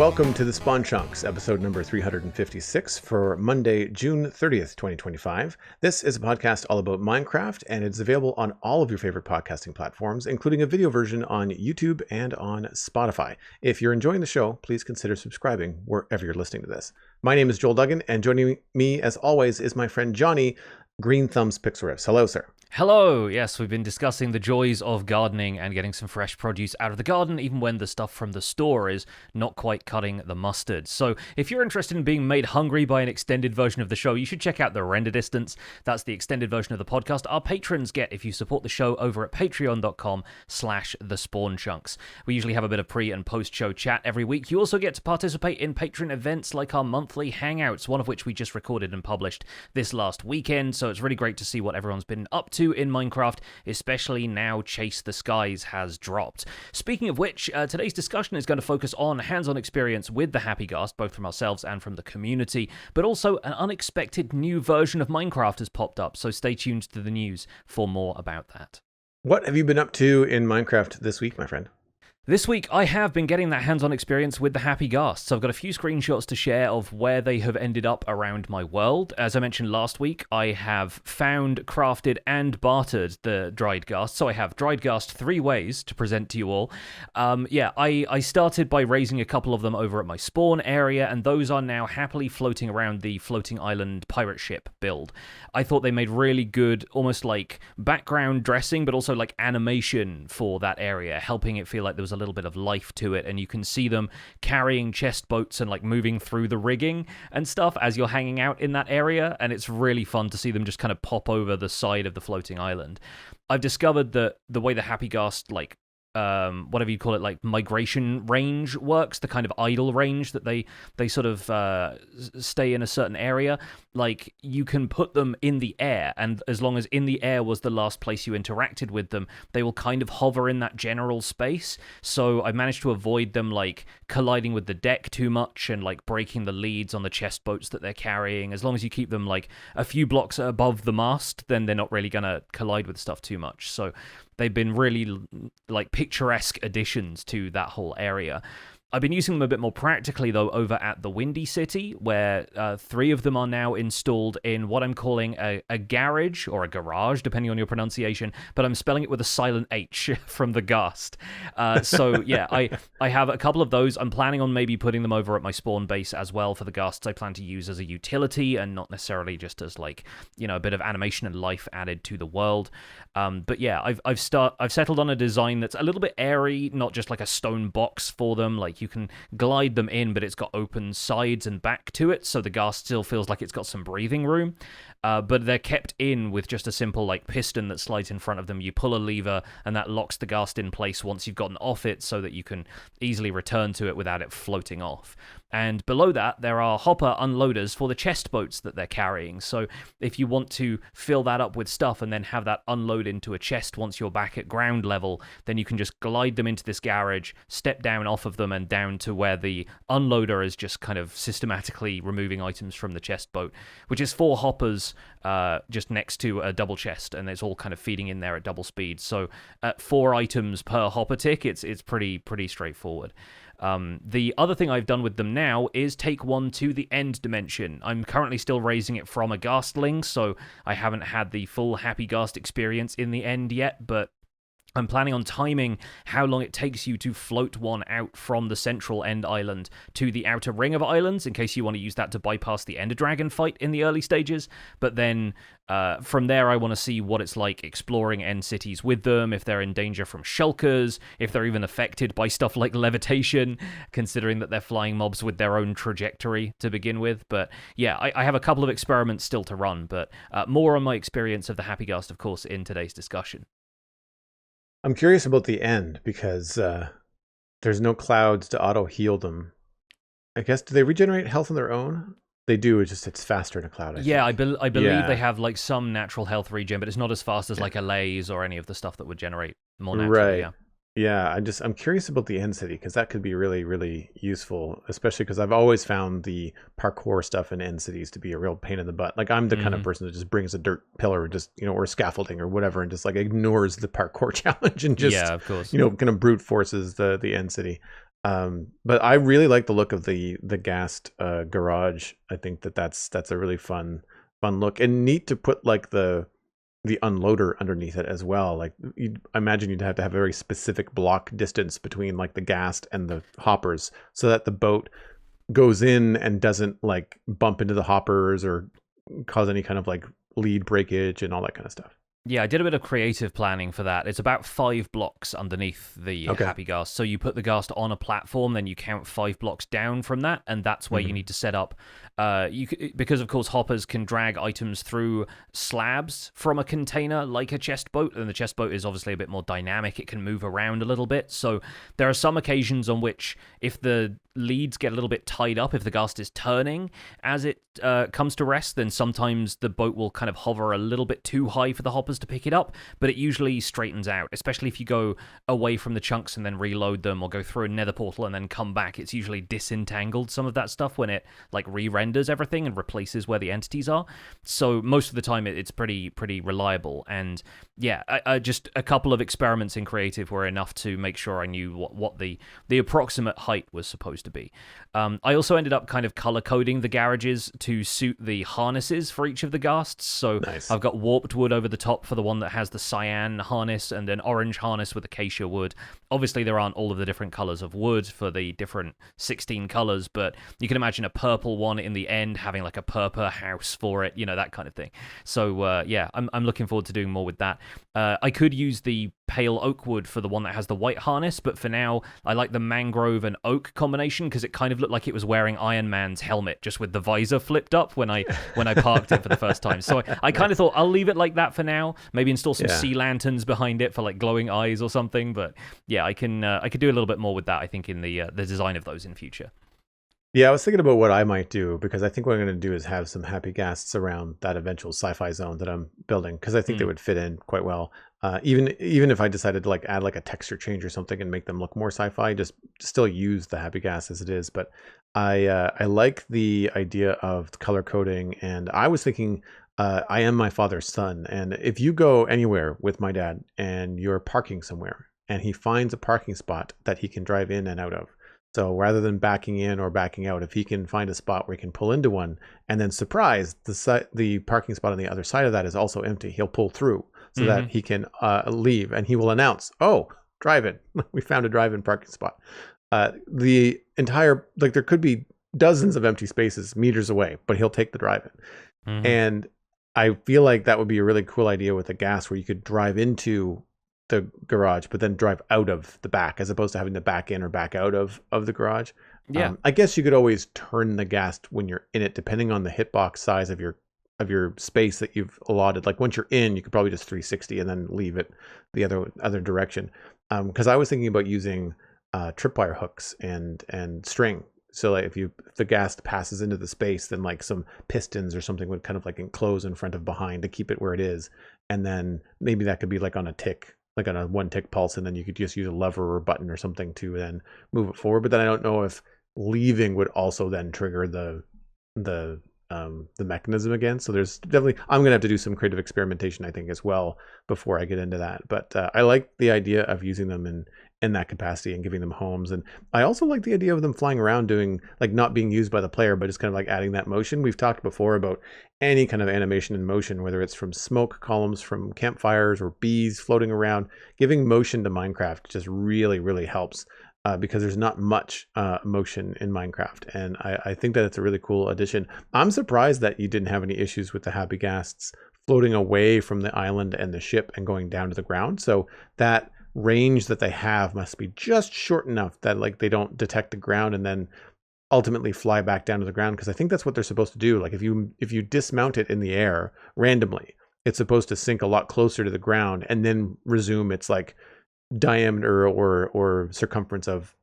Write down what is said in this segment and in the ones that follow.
welcome to the Spawn Chunks, episode number 356 for Monday, June 30th, 2025. This is a podcast all about Minecraft, and it's available on all of your favorite podcasting platforms, including a video version on YouTube and on Spotify. If you're enjoying the show, please consider subscribing wherever you're listening to this. My name is Joel Duggan, and joining me, as always, is my friend Johnny, Green Thumbs Pixelriffs. Hello, sir. Hello! Yes, we've been discussing the joys of gardening and getting some fresh produce out of the garden, even when the stuff from the store is not quite cutting the mustard. So, if you're interested in being made hungry by an extended version of the show, you should check out the Render Distance. That's the extended version of the podcast our patrons get if you support the show over at patreon.com/thespawnchunks. We usually have a bit of pre- and post-show chat every week. You also get to participate in patron events like our monthly hangouts, one of which we just recorded and published this last weekend, so it's really great to see what everyone's been up to in Minecraft, especially now Chase the Skies has dropped. Speaking of which, today's discussion is going to focus on hands-on experience with the Happy Ghast, both from ourselves and from the community, but also an unexpected new version of Minecraft has popped up, so stay tuned to the news for more about that. What have you been up to in Minecraft this week, my friend? This week, I have been getting that hands-on experience with the Happy Ghasts. I've got a few screenshots to share of where they have ended up around my world. As I mentioned last week, I have found, crafted, and bartered the dried ghast. So I have dried ghast 3 ways to present to you all. I started by raising a couple of them over at my spawn area, and those are now happily floating around the floating island pirate ship build. I thought they made really good, almost like background dressing, but also like animation for that area, helping it feel like there was a little bit of life to it, and you can see them carrying chest boats and like moving through the rigging and stuff as you're hanging out in that area, and it's really fun to see them just kind of pop over the side of the floating island. I've discovered that the way the Happy Ghast, like whatever you call it, like migration range works, the kind of idle range that they sort of stay in a certain area, like you can put them in the air, and as long as in the air was the last place you interacted with them, they will kind of hover in that general space. So I managed to avoid them like colliding with the deck too much and like breaking the leads on the chest boats that they're carrying. As long as you keep them like a few blocks above the mast, then they're not really gonna collide with stuff too much. So they've been really like picturesque additions to that whole area. I've been using them a bit more practically, though, over at the Windy City, where 3 of them are now installed in what I'm calling a garage, or a garage, depending on your pronunciation, but I'm spelling it with a silent H from the Ghast. I have a couple of those. I'm planning on maybe putting them over at my spawn base as well for the Ghasts. I plan to use as a utility and not necessarily just as, like, you know, a bit of animation and life added to the world. I've settled on a design that's a little bit airy, not just like a stone box for them. Like, you can glide them in, but it's got open sides and back to it, so the Ghast still feels like it's got some breathing room. But they're kept in with just a simple like piston that slides in front of them. You pull a lever, and that locks the Ghast in place once you've gotten off it, so that you can easily return to it without it floating off. And below that, there are hopper unloaders for the chest boats that they're carrying. So if you want to fill that up with stuff and then have that unload into a chest once you're back at ground level, then you can just glide them into this garage, step down off of them and down to where the unloader is just kind of systematically removing items from the chest boat, which is 4 hoppers just next to a double chest, and it's all kind of feeding in there at double speed. So at 4 items per hopper tick, it's pretty straightforward. The other thing I've done with them now is take one to the end dimension. I'm currently still raising it from a Ghastling, so I haven't had the full Happy Ghast experience in the end yet, but I'm planning on timing how long it takes you to float one out from the central end island to the outer ring of islands, in case you want to use that to bypass the Ender Dragon fight in the early stages. But then from there, I want to see what it's like exploring end cities with them, if they're in danger from shulkers, if they're even affected by stuff like levitation, considering that they're flying mobs with their own trajectory to begin with. But yeah, I have a couple of experiments still to run, but more on my experience of the Happy Ghast, of course, in today's discussion. I'm curious about the end, because there's no clouds to auto-heal them. I guess, do they regenerate health on their own? They do, it's faster in a cloud, I think. I believe they have like some natural health regen, but it's not as fast as like a Lays or any of the stuff that would generate more naturally. Right. Yeah, I'm curious about the end city, because that could be really, really useful, especially because I've always found the parkour stuff in end cities to be a real pain in the butt. Like, I'm the kind of person that just brings a dirt pillar, just, you know, or scaffolding or whatever, and just like ignores the parkour challenge and just, yeah, of course, you know, kind of brute forces the end city. But I really like the look of the Ghast garage. I think that's a really fun look, and neat to put like the unloader underneath it as well. Like I imagine you'd have to have a very specific block distance between like the Ghast and the hoppers, so that the boat goes in and doesn't like bump into the hoppers or cause any kind of like lead breakage and all that kind of stuff. Yeah, I did a bit of creative planning for that. It's about 5 blocks underneath the Okay. Happy Ghast. So you put the Ghast on a platform, then you count 5 blocks down from that, and that's where you need to set up. Because of course hoppers can drag items through slabs from a container like a chest boat, and the chest boat is obviously a bit more dynamic. It can move around a little bit. So there are some occasions on which, if the leads get a little bit tied up, if the Ghast is turning as it comes to rest, then sometimes the boat will kind of hover a little bit too high for the hoppers to pick it up, but it usually straightens out, especially if you go away from the chunks and then reload them, or go through a nether portal and then come back. It's usually disentangled some of that stuff when it like re-renders everything and replaces where the entities are. So most of the time it's pretty reliable. And yeah, I just a couple of experiments in creative were enough to make sure I knew what the approximate height was supposed to be. I also ended up kind of color coding the garages to suit the harnesses for each of the Ghasts. So Nice. I've got warped wood over the top for the one that has the cyan harness, and an orange harness with acacia wood. Obviously, there aren't all of the different colors of wood for the different 16 colors, but you can imagine a purple one in the end having like a purple house for it, that kind of thing. So yeah, I'm looking forward to doing more with that. I could use the pale oak wood for the one that has the white harness, but for now I like the mangrove and oak combination because it kind of looked like it was wearing Iron Man's helmet, just with the visor flipped up when I parked it for the first time. So I kind of thought I'll leave it like that for now. Maybe install some sea lanterns behind it for like glowing eyes or something. But yeah, I could do a little bit more with that, I think, in the design of those in future. Yeah, I was thinking about what I might do, because I think what I'm going to do is have some Happy Ghasts around that eventual sci-fi zone that I'm building, because I think they would fit in quite well. Even if I decided to like add like a texture change or something and make them look more sci-fi, just still use the Happy Ghast as it is. But I like the idea of color coding, and I was thinking, I am my father's son, and if you go anywhere with my dad and you're parking somewhere and he finds a parking spot that he can drive in and out of, so rather than backing in or backing out, if he can find a spot where he can pull into one, and then surprise, the parking spot on the other side of that is also empty, he'll pull through so that he can leave, and he will announce, "Oh, drive-in! We found a drive-in parking spot." The entire, like, there could be dozens of empty spaces meters away, but he'll take the drive-in. And I feel like that would be a really cool idea with a gas, where you could drive into the garage but then drive out of the back, as opposed to having to back in or back out of the garage. Yeah. I guess you could always turn the gas when you're in it, depending on the hitbox size of your space that you've allotted. Like once you're in, you could probably just 360 and then leave it the other direction. Because I was thinking about using tripwire hooks and string. So like if the gas passes into the space, then like some pistons or something would kind of like enclose in front of behind to keep it where it is. And then maybe that could be like on a tick, like on a 1 tick pulse, and then you could just use a lever or button or something to then move it forward. But then I don't know if leaving would also then trigger the mechanism again. So there's definitely, I'm gonna have to do some creative experimentation, I think, as well before I get into that. But I like the idea of using them in that capacity and giving them homes. And I also like the idea of them flying around, doing like not being used by the player, but just kind of like adding that motion. We've talked before about any kind of animation in motion, whether it's from smoke columns from campfires or bees floating around. Giving motion to Minecraft just really helps. Because there's not much motion in Minecraft. And I think that it's a really cool addition. I'm surprised that you didn't have any issues with the Happy Ghasts floating away from the island and the ship and going down to the ground. So that range that they have must be just short enough that like they don't detect the ground and then ultimately fly back down to the ground. Because I think that's what they're supposed to do. Like if you dismount it in the air randomly, it's supposed to sink a lot closer to the ground and then resume its like diameter or circumference of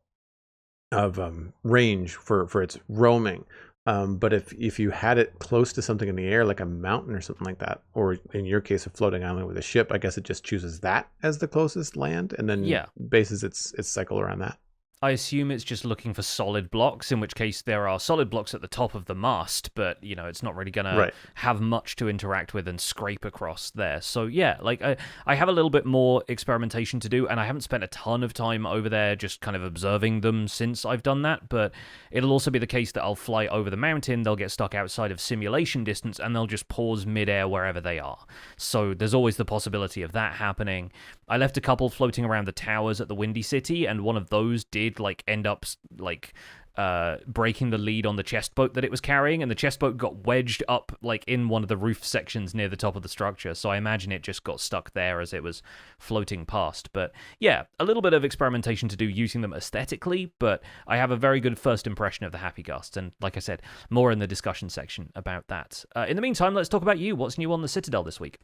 range for its roaming. But if you had it close to something in the air, like a mountain or something like that, or in your case a floating island with a ship, I guess it just chooses that as the closest land and then bases its cycle around that. I assume it's just looking for solid blocks, in which case there are solid blocks at the top of the mast, but, it's not really going to Right. have much to interact with and scrape across there. So, yeah, like, I have a little bit more experimentation to do, and I haven't spent a ton of time over there just kind of observing them since I've done that, but it'll also be the case that I'll fly over the mountain, they'll get stuck outside of simulation distance, and they'll just pause midair wherever they are. So there's always the possibility of that happening. I left a couple floating around the towers at the Windy City, and one of those did end up breaking the lead on the chest boat that it was carrying, and the chest boat got wedged up in one of the roof sections near the top of the structure. So I imagine it just got stuck there as it was floating past. But yeah, a little bit of experimentation to do using them aesthetically, but I have a very good first impression of the Happy Ghasts, and like I said, more in the discussion section about that. In the meantime, let's talk about you. What's new on the Citadel this week?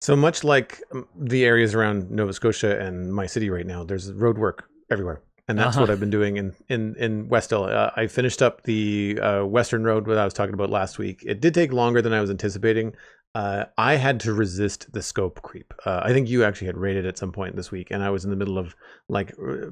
So much like the areas around Nova Scotia and my city right now, there's road work everywhere. And that's what I've been doing in Westhill. I finished up the Western Road that I was talking about last week. It did take longer than I was anticipating. I had to resist the scope creep. I think you actually had raided at some point this week, and I was in the middle of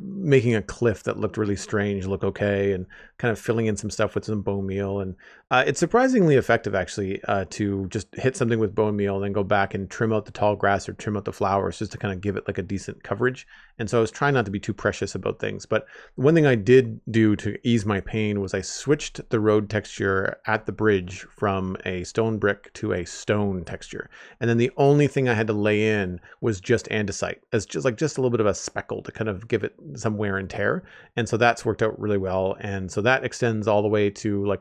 making a cliff that looked really strange look okay, and kind of filling in some stuff with some bone meal. And it's surprisingly effective, actually, to just hit something with bone meal, then go back and trim out the tall grass or trim out the flowers just to kind of give it a decent coverage. And so I was trying not to be too precious about things. But one thing I did do to ease my pain was I switched the road texture at the bridge from a stone brick to a stone texture. And then the only thing I had to lay in was just andesite, as just a little bit of a speckle to kind of give it some wear and tear. And so that's worked out really well. And so that extends all the way to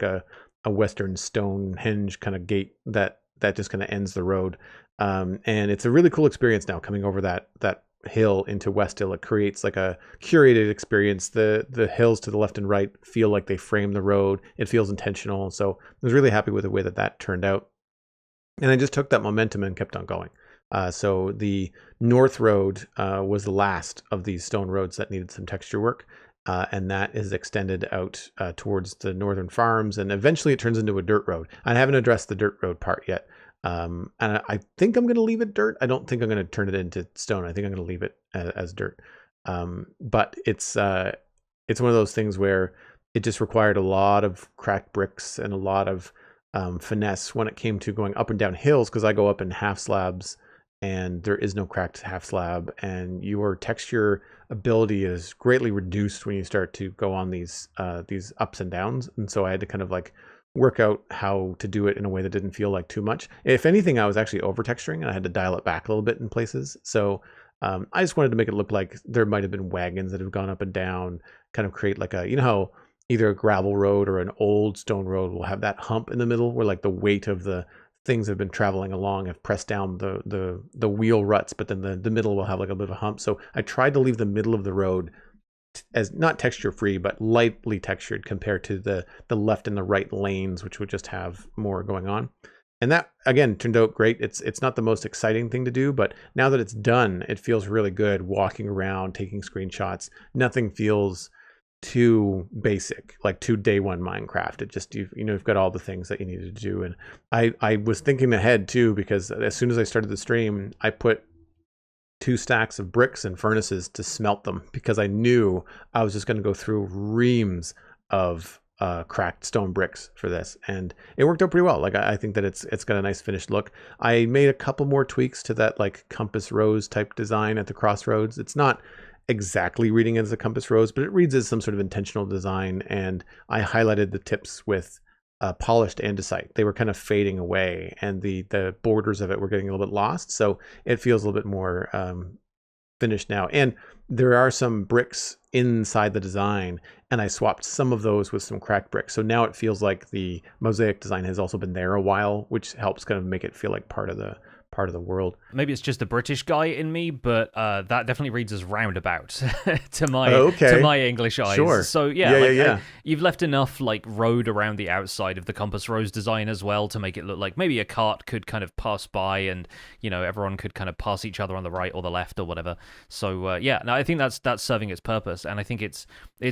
a Western Stonehenge kind of gate that just kind of ends the road. And it's a really cool experience now coming over that hill into Westhill. It creates a curated experience. The hills to the left and right feel like they frame the road. It feels intentional. So I was really happy with the way that turned out. And I just took that momentum and kept on going. So the North Road was the last of these stone roads that needed some texture work. And that is extended out towards the northern farms. And eventually it turns into a dirt road. I haven't addressed the dirt road part yet. And I think I'm going to leave it dirt. I don't think I'm going to turn it into stone. I think I'm going to leave it as dirt. But it's one of those things where it just required a lot of cracked bricks and a lot of finesse when it came to going up and down hills, because I go up in half slabs and there is no cracked half slab, and your texture ability is greatly reduced when you start to go on these ups and downs. And so I had to kind of work out how to do it in a way that didn't feel like too much. If anything, I was actually over texturing, and I had to dial it back a little bit in places. So I just wanted to make it look like there might have been wagons that have gone up and down, kind of create how either a gravel road or an old stone road will have that hump in the middle where the weight of the things that have been traveling along have pressed down the wheel ruts, but then the middle will have a bit of a hump. So I tried to leave the middle of the road as not texture free, but lightly textured compared to the left and the right lanes, which would just have more going on. And that, again, turned out great. It's not the most exciting thing to do, but now that it's done, it feels really good walking around, taking screenshots. Nothing feels too basic, too day one Minecraft. It just, you've got all the things that you needed to do. And I was thinking ahead too, because as soon as I started the stream, I put 2 stacks of bricks and furnaces to smelt them, because I knew I was just going to go through reams of cracked stone bricks for this, and it worked out pretty well. I think that it's got a nice finished look. I made a couple more tweaks to that compass rose type design at the crossroads. It's not exactly reading as a compass rose, but it reads as some sort of intentional design. And I highlighted the tips with polished andesite. They were kind of fading away, and the borders of it were getting a little bit lost. So it feels a little bit more finished now. And there are some bricks inside the design, and I swapped some of those with some cracked bricks. So now it feels like the mosaic design has also been there a while, which helps kind of make it feel like part of the world. Maybe it's just the British guy in me, but that definitely reads as roundabout to my English eyes. Sure. So yeah. You've left enough road around the outside of the compass rose design as well to make it look like maybe a cart could kind of pass by, and everyone could kind of pass each other on the right or the left or whatever. So I think that's serving its purpose, and I think it's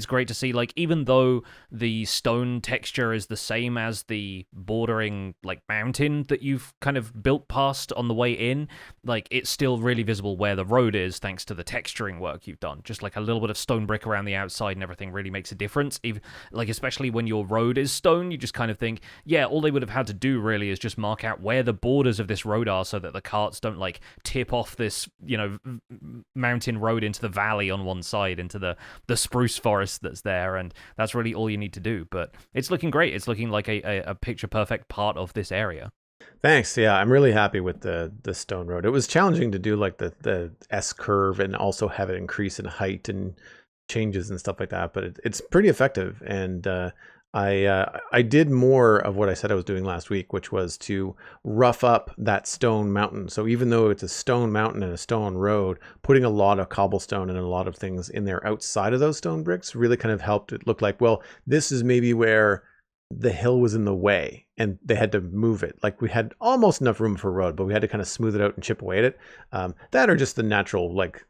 great to see. Even though the stone texture is the same as the bordering mountain that you've kind of built past on on the way in, like it's still really visible where the road is thanks to the texturing work you've done. Just like a little bit of stone brick around the outside and everything really makes a difference. Even, like especially when your road is stone, you just kind of think, yeah, all they would have had to do really is just mark out where the borders of this road are so that the carts don't like tip off this, mountain road into the valley on one side, into the spruce forest that's there, and that's really all you need to do. But it's looking great. It's looking like a picture perfect part of this area. Thanks. Yeah, I'm really happy with the stone road. It was challenging to do like the S curve and also have it increase in height and changes and stuff like that, but it's pretty effective. And I did more of what I said I was doing last week, which was to rough up that stone mountain. So even though it's a stone mountain and a stone road, putting a lot of cobblestone and a lot of things in there outside of those stone bricks really kind of helped it look like, well, this is maybe where the hill was in the way and they had to move it. Like we had almost enough room for a road, but we had to kind of smooth it out and chip away at it. That or just the natural like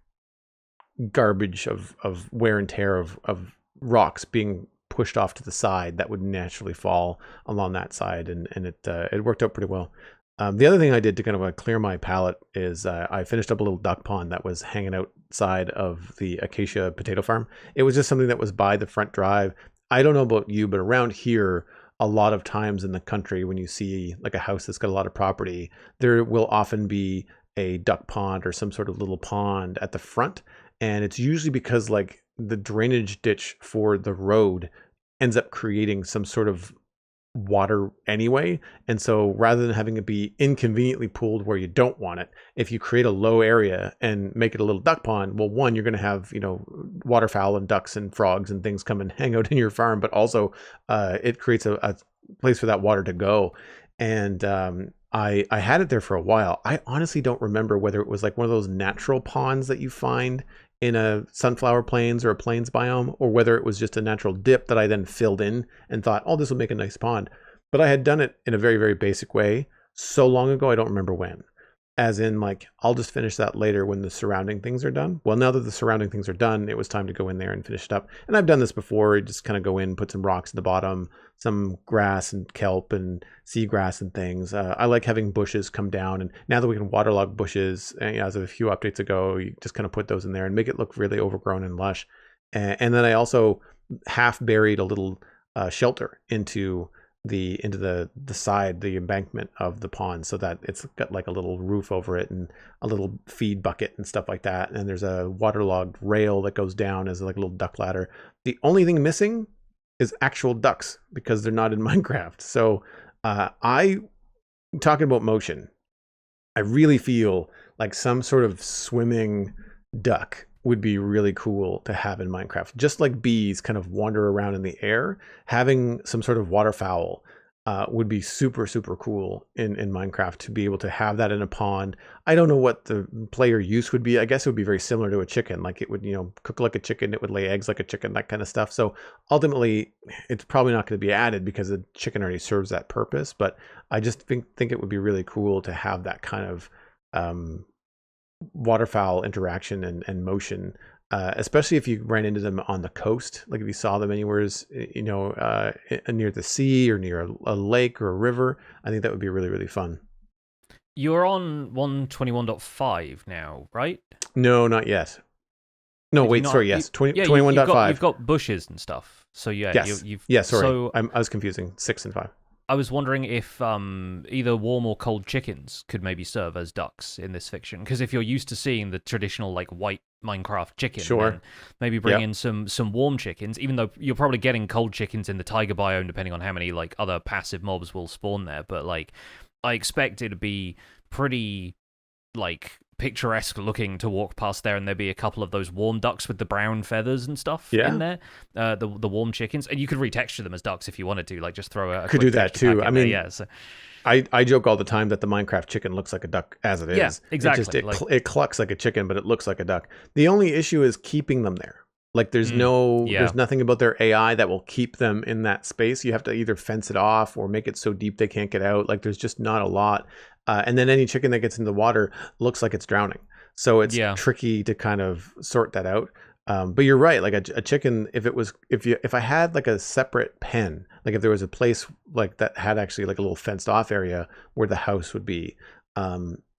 garbage of wear and tear of rocks being pushed off to the side that would naturally fall along that side, and it worked out pretty well. The other thing I did to kind of clear my palate is I finished up a little duck pond that was hanging outside of the Acacia potato farm. It was just something that was by the front drive. I don't know about you, but around here, a lot of times in the country, when you see like a house that's got a lot of property, there will often be a duck pond or some sort of little pond at the front. And it's usually because like the drainage ditch for the road ends up creating some sort of water anyway. And so rather than having it be inconveniently pooled where you don't want it, if you create a low area and make it a little duck pond, well, one, you're going to have, waterfowl and ducks and frogs and things come and hang out in your farm, but also it creates a place for that water to go. And I had it there for a while. I honestly don't remember whether it was like one of those natural ponds that you find in a sunflower plains or a plains biome, or whether it was just a natural dip that I then filled in and thought, oh, this will make a nice pond. But I had done it in a very, very basic way so long ago, I don't remember when. As in, like, I'll just finish that later when the surrounding things are done. Well, now that the surrounding things are done, it was time to go in there and finish it up. And I've done this before. You just kind of go in, put some rocks at the bottom, some grass and kelp and seagrass and things. I like having bushes come down. And now that we can waterlog bushes, as of a few updates ago, you just kind of put those in there and make it look really overgrown and lush. And then I also half buried a little shelter into the side, the embankment of the pond, so that it's got like a little roof over it and a little feed bucket and stuff like that. And there's a waterlogged rail that goes down as like a little duck ladder. The only thing missing is actual ducks because they're not in Minecraft. So talking about motion, I really feel like some sort of swimming duck would be really cool to have in Minecraft. Just like bees kind of wander around in the air, having some sort of waterfowl would be super, super cool in Minecraft to be able to have that in a pond. I don't know what the player use would be. I guess it would be very similar to a chicken. Like it would, cook like a chicken. It would lay eggs like a chicken, that kind of stuff. So ultimately, it's probably not going to be added because the chicken already serves that purpose. But I just think it would be really cool to have that kind of waterfowl interaction and motion, especially if you ran into them on the coast. Like if you saw them anywhere, near the sea or near a lake or a river, I think that would be really, really fun. You're on 121.5 now, right? No, not yet. No, wait, sorry, yes. 21.5. You've got bushes and stuff. So yeah, yes. Sorry. So, I was confusing 6 and 5. I was wondering if either warm or cold chickens could maybe serve as ducks in this fiction. Because if you're used to seeing the traditional like white Minecraft chicken, then maybe bring in some warm chickens. Even though you're probably getting cold chickens in the taiga biome, depending on how many like other passive mobs will spawn there. But like, I expect it to be pretty like picturesque looking to walk past there, and there'd be a couple of those warm ducks with the brown feathers and stuff in there, the warm chickens, and you could retexture them as ducks if you wanted to, like just throw a could do that too. I mean, so. I joke all the time that the Minecraft chicken looks like a duck as it is. Yeah, exactly. It clucks like a chicken, but it looks like a duck. The only issue is keeping them there. Like there's nothing about their AI that will keep them in that space. You have to either fence it off or make it so deep they can't get out. Like there's just not a lot. And then any chicken that gets into the water looks like it's drowning. So it's tricky to kind of sort that out. But you're right. Like a chicken, if I had like a separate pen, like if there was a place like that had actually like a little fenced off area where the house would be,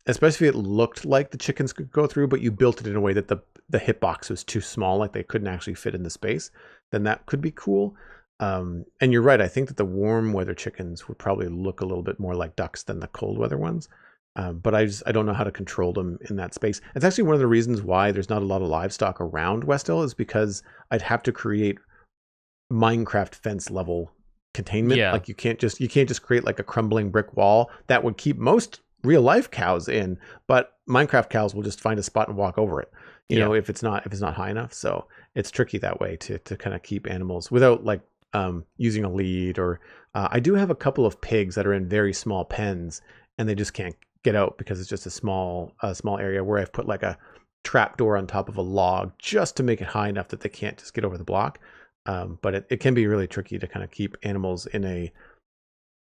especially if it looked like the chickens could go through, but you built it in a way that the hitbox was too small, like they couldn't actually fit in the space, then that could be cool. And you're right. I think that the warm weather chickens would probably look a little bit more like ducks than the cold weather ones. But I don't know how to control them in that space. It's actually one of the reasons why there's not a lot of livestock around West Hill, is because I'd have to create Minecraft fence level containment. Yeah. Like you can't just create like a crumbling brick wall that would keep most real life cows in, but Minecraft cows will just find a spot and walk over it. You know, if it's not high enough. So it's tricky that way to kind of keep animals without like using a lead, or I do have a couple of pigs that are in very small pens and they just can't get out because it's just a small area where I've put like a trap door on top of a log just to make it high enough that they can't just get over the block. But it can be really tricky to kind of keep animals in a,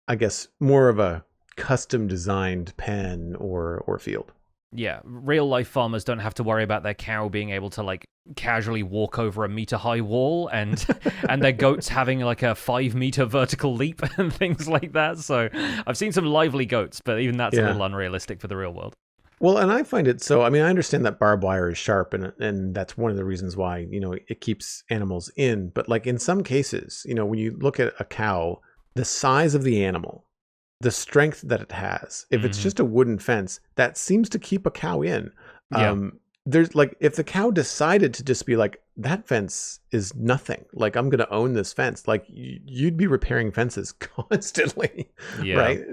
I guess, more of a custom designed pen or field. Yeah, real life farmers don't have to worry about their cow being able to like casually walk over a meter high wall, and and their goats having like a 5 meter vertical leap and things like that. So I've seen some lively goats, but even that's a little unrealistic for the real world. Well, and I find it so, I mean, I understand that barbed wire is sharp, and that's one of the reasons why, it keeps animals in. But like in some cases, when you look at a cow, the size of the animal, the strength that it has, if it's just a wooden fence, that seems to keep a cow in. There's like, if the cow decided to just be like, that fence is nothing, like I'm going to own this fence, like you'd be repairing fences constantly. Right.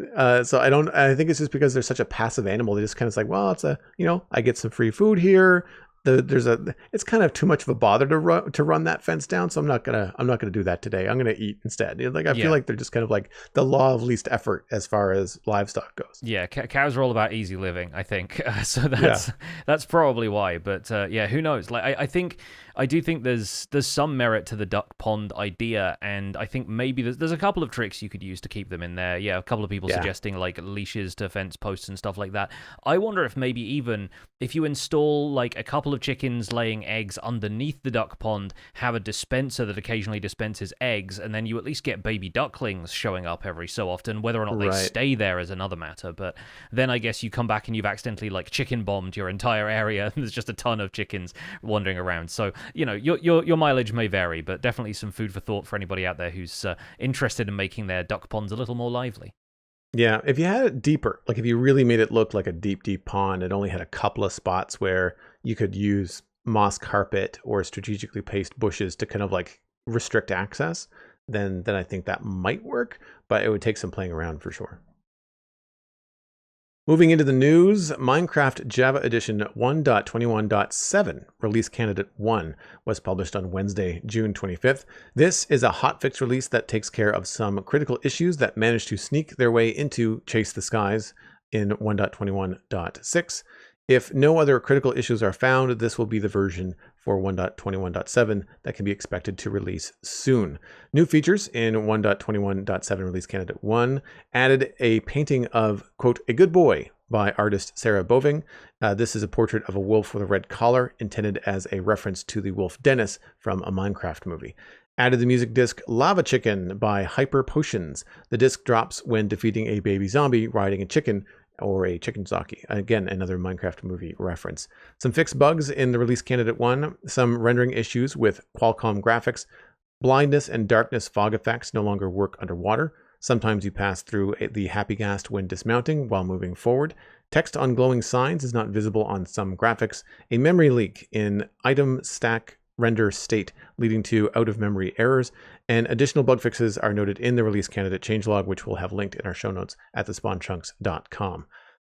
So I think it's just because they're such a passive animal. They just kind of like, well, it's I get some free food here. It's kind of too much of a bother to run that fence down. So I'm not gonna do that today. I'm gonna eat instead. I feel like they're just kind of like the law of least effort as far as livestock goes. Yeah, cows are all about easy living, I think. So that's probably why. But who knows? Like I do think there's some merit to the duck pond idea, and I think maybe there's a couple of tricks you could use to keep them in there. Yeah, a couple of people suggesting like leashes to fence posts and stuff like that. I wonder if maybe even if you install like a couple of chickens laying eggs underneath the duck pond, have a dispenser that occasionally dispenses eggs, and then you at least get baby ducklings showing up every so often. Whether or not they stay there is another matter, but then I guess you come back and you've accidentally like chicken bombed your entire area and there's just a ton of chickens wandering around. So your mileage may vary, but definitely some food for thought for anybody out there who's interested in making their duck ponds a little more lively. Yeah, if you had it deeper, like if you really made it look like a deep, deep pond, it only had a couple of spots where you could use moss carpet or strategically placed bushes to kind of like restrict access, then I think that might work, but it would take some playing around for sure. Moving into the news, Minecraft Java Edition 1.21.7 Release Candidate 1 was published on Wednesday, June 25th. This is a hotfix release that takes care of some critical issues that managed to sneak their way into Chase the Skies in 1.21.6. If no other critical issues are found, this will be the version for 1.21.7 that can be expected to release soon. New features in 1.21.7 Release Candidate 1 added a painting of, quote, a good boy by artist Sarah Boving. This is a portrait of a wolf with a red collar, intended as a reference to the wolf Dennis from a Minecraft movie. Added the music disc Lava Chicken by Hyper Potions. The disc drops when defeating a baby zombie riding a chicken, or a chicken jockey. Again, another Minecraft movie reference. Some fixed bugs in the Release Candidate 1, some rendering issues with Qualcomm graphics, blindness and darkness fog effects no longer work underwater. Sometimes you pass through the Happy Ghast when dismounting while moving forward. Text on glowing signs is not visible on some graphics. A memory leak in item stack render state, leading to out-of-memory errors, and additional bug fixes are noted in the Release Candidate changelog, which we'll have linked in our show notes at thespawnchunks.com.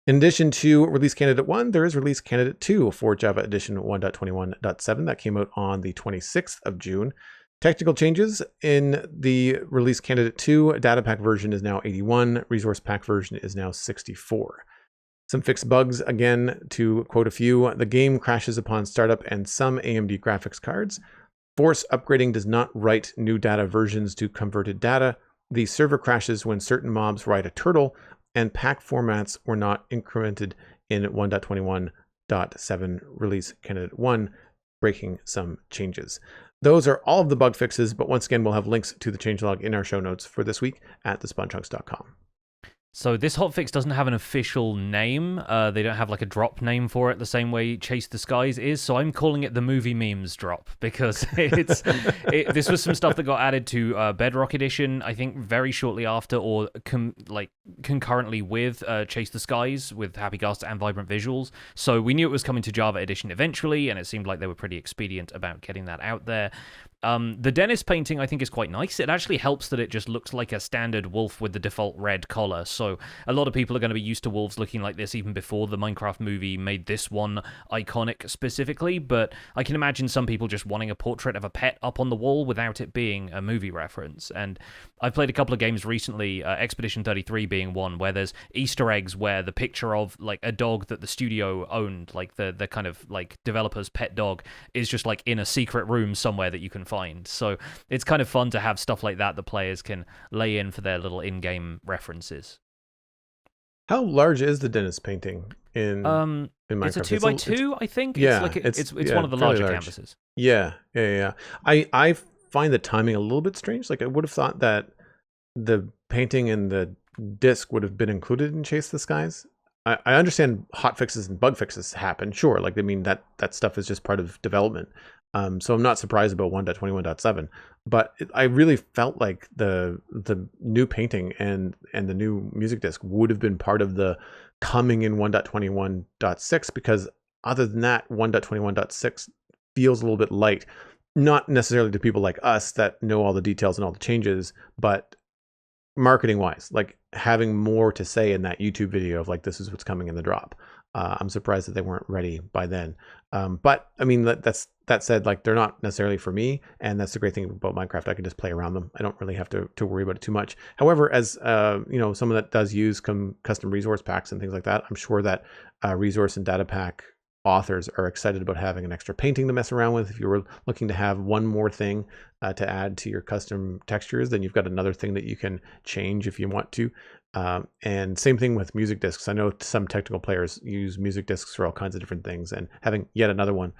In addition to Release Candidate 1, there is Release Candidate 2 for Java Edition 1.21.7 that came out on the 26th of June. Technical changes in the Release Candidate 2 data pack version is now 81, resource pack version is now 64. Some fixed bugs, again, to quote a few. The game crashes upon startup and some AMD graphics cards. Force upgrading does not write new data versions to converted data. The server crashes when certain mobs ride a turtle, and pack formats were not incremented in 1.21.7 Release Candidate 1, breaking some changes. Those are all of the bug fixes, but once again, we'll have links to the changelog in our show notes for this week at thespawnchunks.com. So this hotfix doesn't have an official name. They don't have like a drop name for it the same way Chase the Skies is. So I'm calling it the movie memes drop because this was some stuff that got added to Bedrock Edition, I think very shortly after or concurrently with Chase the Skies with Happy Ghasts and Vibrant Visuals. So we knew it was coming to Java Edition eventually, and it seemed like they were pretty expedient about getting that out there. The Dennis painting I think is quite nice. It actually helps that it just looks like a standard wolf with the default red collar. So a lot of people are going to be used to wolves looking like this even before the Minecraft movie made this one iconic specifically. But I can imagine some people just wanting a portrait of a pet up on the wall without it being a movie reference. And I've played a couple of games recently, Expedition 33 being one, where there's Easter eggs where the picture of like a dog that the studio owned, like the kind of like developer's pet dog, is just like in a secret room somewhere that you can find. So it's kind of fun to have stuff like that players can lay in for their little in-game references. How large is the Dennis painting in Minecraft? It's a 2x2, I think. Yeah, it's one of the larger large canvases. Yeah. I find the timing a little bit strange. Like I would have thought that the painting and the disc would have been included in Chase the Skies. I understand hot fixes and bug fixes happen, sure. Like I mean that stuff is just part of development. So I'm not surprised about 1.21.7, but I really felt like the new painting and the new music disc would have been part of the coming in 1.21.6, because other than that, 1.21.6 feels a little bit light. Not necessarily to people like us that know all the details and all the changes, but marketing wise, like having more to say in that YouTube video of like, this is what's coming in the drop. I'm surprised that they weren't ready by then. But I mean, that said, like they're not necessarily for me, and that's the great thing about Minecraft. I can just play around them. I don't really have to worry about it too much. However, as someone that does use custom resource packs and things like that, I'm sure that resource and data pack authors are excited about having an extra painting to mess around with. If you were looking to have one more thing to add to your custom textures, then you've got another thing that you can change if you want to. And same thing with music discs. I know some technical players use music discs for all kinds of different things, and having yet another one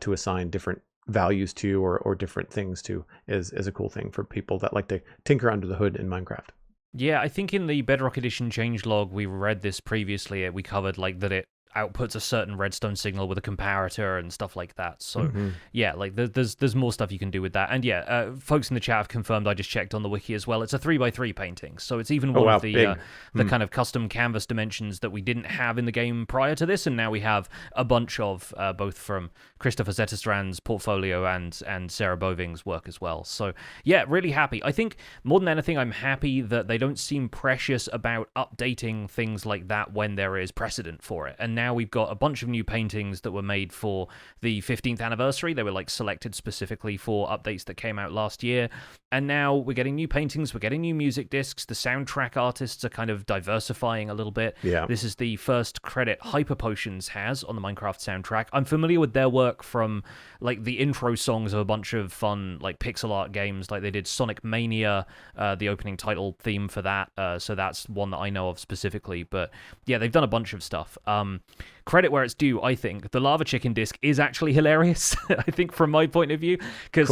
to assign different values to or different things to is a cool thing for people that like to tinker under the hood in Minecraft. Yeah, I think in the Bedrock Edition changelog, we read this previously. We covered like that it outputs a certain redstone signal with a comparator and stuff like that. So yeah, like there's more stuff you can do with that. And yeah, folks in the chat have confirmed, I just checked on the wiki as well, it's a 3x3 painting, so it's even one of the kind of custom canvas dimensions that we didn't have in the game prior to this, and now we have a bunch of both from Christopher Zetterstrand's portfolio and Sarah Boving's work as well. So yeah, really happy. I think more than anything, I'm happy that they don't seem precious about updating things like that when there is precedent for it. And now we've got a bunch of new paintings that were made for the 15th anniversary. They were like selected specifically for updates that came out last year. And now we're getting new paintings, we're getting new music discs. The soundtrack artists are kind of diversifying a little bit. Yeah. This is the first credit Hyper Potions has on the Minecraft soundtrack. I'm familiar with their work from like the intro songs of a bunch of fun like pixel art games. Like they did Sonic Mania, the opening title theme for that. So that's one that I know of specifically. But yeah, they've done a bunch of stuff. Credit where it's due, I think. The Lava Chicken disc is actually hilarious, I think, from my point of view, because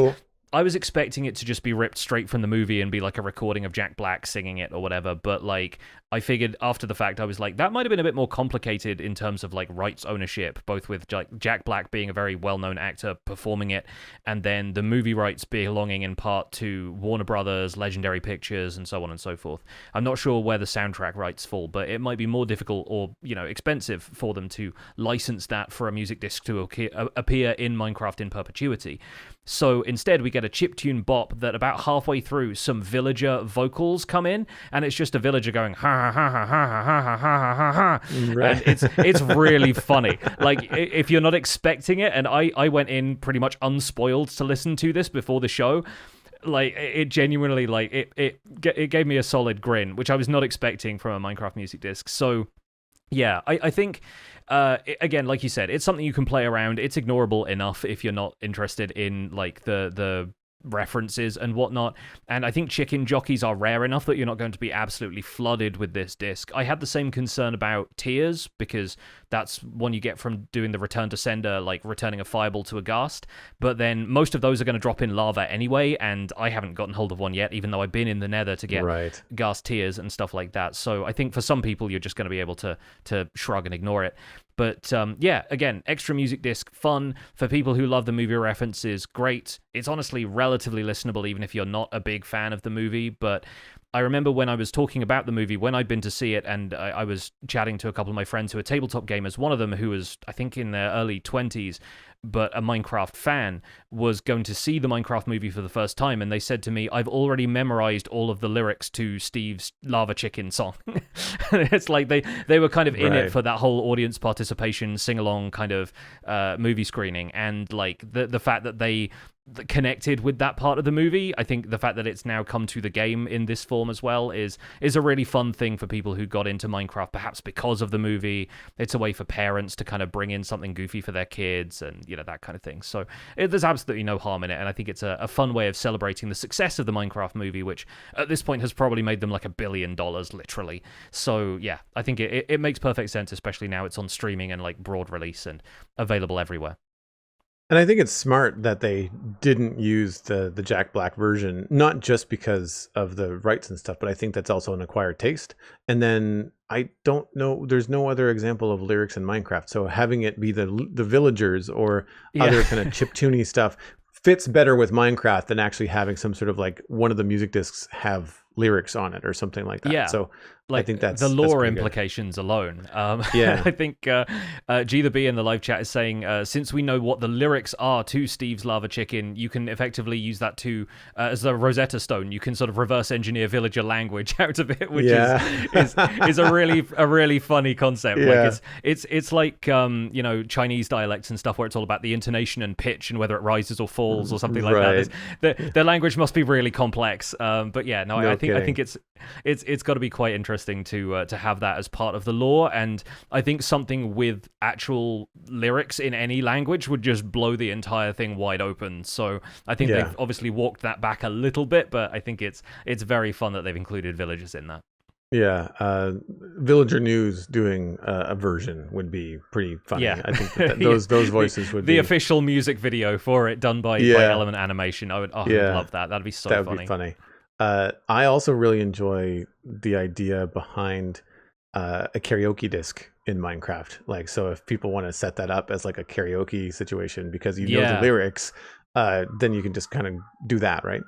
I was expecting it to just be ripped straight from the movie and be like a recording of Jack Black singing it or whatever, but like I figured after the fact, I was like, that might have been a bit more complicated in terms of like rights ownership, both with Jack Black being a very well-known actor performing it, and then the movie rights belonging in part to Warner Brothers, Legendary Pictures, and so on and so forth. I'm not sure where the soundtrack rights fall, but it might be more difficult or, expensive for them to license that for a music disc to appear in Minecraft in perpetuity. So instead, we get a chiptune bop that about halfway through, some villager vocals come in, and it's just a villager going, ha ha ha ha ha ha ha ha ha ha. Right. And it's really funny. Like, if you're not expecting it, and I went in pretty much unspoiled to listen to this before the show, like, it genuinely, like, it gave me a solid grin, which I was not expecting from a Minecraft music disc. So, yeah, I think... again, like you said, it's something you can play around. It's ignorable enough if you're not interested in like the references and whatnot. And I think chicken jockeys are rare enough that you're not going to be absolutely flooded with this disc. I had the same concern about tears, because that's one you get from doing the return to sender, like returning a fireball to a ghast. But then most of those are going to drop in lava anyway, and I haven't gotten hold of one yet, even though I've been in the nether to get ghast tears and stuff like that. So I think for some people, you're just going to be able to shrug and ignore it. But yeah, again, extra music disc, fun. For people who love the movie references, great. It's honestly relatively listenable, even if you're not a big fan of the movie. But I remember when I was talking about the movie, when I'd been to see it, and I was chatting to a couple of my friends who are tabletop gamers, one of them who was, I think, in their early 20s, but a Minecraft fan, was going to see the Minecraft movie for the first time, and they said to me, I've already memorized all of the lyrics to Steve's Lava Chicken song. It's like they were kind of in it for that whole audience participation, sing-along kind of movie screening, and like the fact that they connected with that part of the movie. I think the fact that it's now come to the game in this form as well is a really fun thing for people who got into Minecraft perhaps because of the movie. It's a way for parents to kind of bring in something goofy for their kids, and that kind of thing. So there's absolutely no harm in it, and I think it's a fun way of celebrating the success of the Minecraft movie, which at this point has probably made them like $1 billion literally. So yeah, I think it makes perfect sense, especially now it's on streaming and like broad release and available everywhere. And I think it's smart that they didn't use the Jack Black version, not just because of the rights and stuff, but I think that's also an acquired taste. And then I don't know, there's no other example of lyrics in Minecraft. So having it be the villagers or other kind of chiptune stuff fits better with Minecraft than actually having some sort of like one of the music discs have lyrics on it or something like that. Yeah. So like, I think that's the lore that's implications alone. Yeah. I think G the B in the live chat is saying, since we know what the lyrics are to Steve's Lava Chicken, you can effectively use that to as a Rosetta Stone. You can sort of reverse engineer villager language out of it, which is a really funny concept. Yeah. Like it's like Chinese dialects and stuff, where it's all about the intonation and pitch and whether it rises or falls or something like that. Their language must be really complex. But yeah, I think it's got to be quite interesting to have that as part of the lore, and I think something with actual lyrics in any language would just blow the entire thing wide open. So I think they've obviously walked that back a little bit, but I think it's very fun that they've included villagers in that. Yeah, Villager News doing a version would be pretty funny. Yeah. I think those voices would be the official music video for it done by Element Animation. I would love that. That'd be so funny. That would be funny. I also really enjoy the idea behind a karaoke disc in Minecraft. Like, so if people want to set that up as like a karaoke situation because you know the lyrics, then you can just kind of do that, right?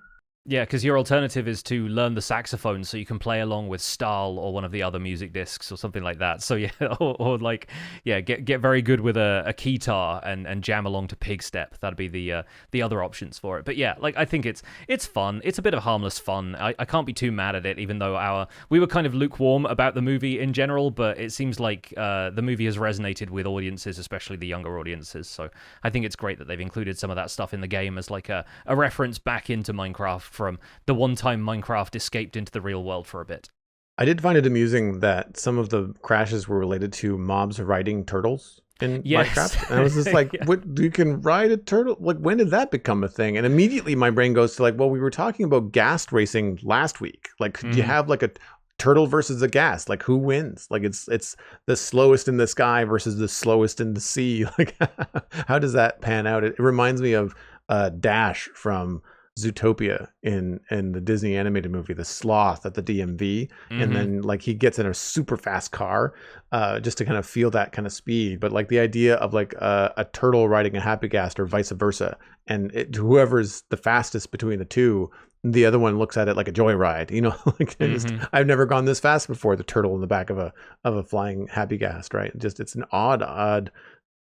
Yeah, because your alternative is to learn the saxophone so you can play along with Stahl or one of the other music discs or something like that. So yeah, or get very good with a keytar and jam along to Pig Step. That'd be the other options for it. But yeah, like I think it's fun. It's a bit of harmless fun. I can't be too mad at it, even though we were kind of lukewarm about the movie in general. But it seems like the movie has resonated with audiences, especially the younger audiences. So I think it's great that they've included some of that stuff in the game as like a reference back into Minecraft from the one time Minecraft escaped into the real world for a bit. I did find it amusing that some of the crashes were related to mobs riding turtles in Minecraft. And I was just like, what, you can ride a turtle? Like, when did that become a thing? And immediately my brain goes to like, well, we were talking about Ghast racing last week. Like, do you have like a turtle versus a Ghast? Like, who wins? Like, it's the slowest in the sky versus the slowest in the sea. Like, how does that pan out? It reminds me of Dash from Zootopia in the Disney animated movie, the sloth at the DMV, and then like he gets in a super fast car just to kind of feel that kind of speed. But like the idea of like a turtle riding a Happy Ghast or vice versa, and whoever's the fastest between the two, the other one looks at it like a joyride, like I've never gone this fast before. The turtle in the back of a flying Happy Ghast, right? Just it's an odd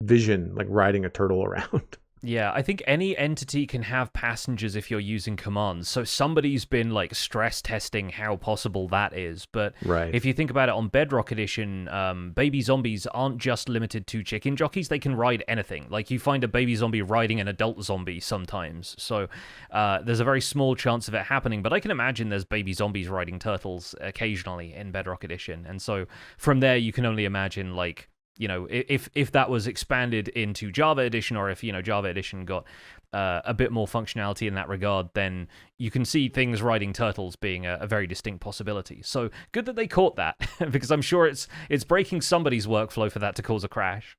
vision, like riding a turtle around. Yeah, I think any entity can have passengers if you're using commands. So somebody's been like stress testing how possible that is. But if you think about it on Bedrock Edition, baby zombies aren't just limited to chicken jockeys. They can ride anything. Like you find a baby zombie riding an adult zombie sometimes. So there's a very small chance of it happening. But I can imagine there's baby zombies riding turtles occasionally in Bedrock Edition. And so from there, you can only imagine like if that was expanded into Java Edition, or if Java Edition got a bit more functionality in that regard, then you can see things riding turtles being a very distinct possibility. So good that they caught that, because I'm sure it's breaking somebody's workflow for that to cause a crash.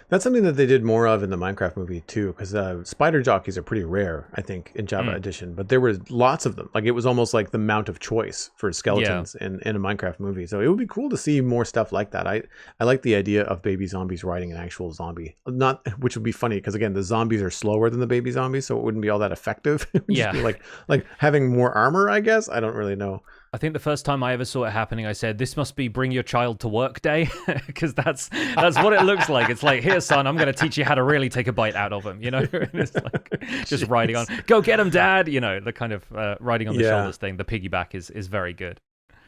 That's something that they did more of in the Minecraft movie too, because spider jockeys are pretty rare, I think, in Java Edition. But there were lots of them. Like, it was almost like the mount of choice for skeletons in a Minecraft movie. So it would be cool to see more stuff like that. I like the idea of baby zombies riding an actual zombie. Which would be funny, because again, the zombies are slower than the baby zombies, so it wouldn't be all that effective. It would just be like having more armor, I guess. I don't really know. I think the first time I ever saw it happening, I said, "This must be bring your child to work day," because that's what it looks like. It's like, "Here, son, I'm going to teach you how to really take a bite out of him," And it's like just riding on. Go get him, Dad. The kind of riding on the shoulders thing. The piggyback is very good.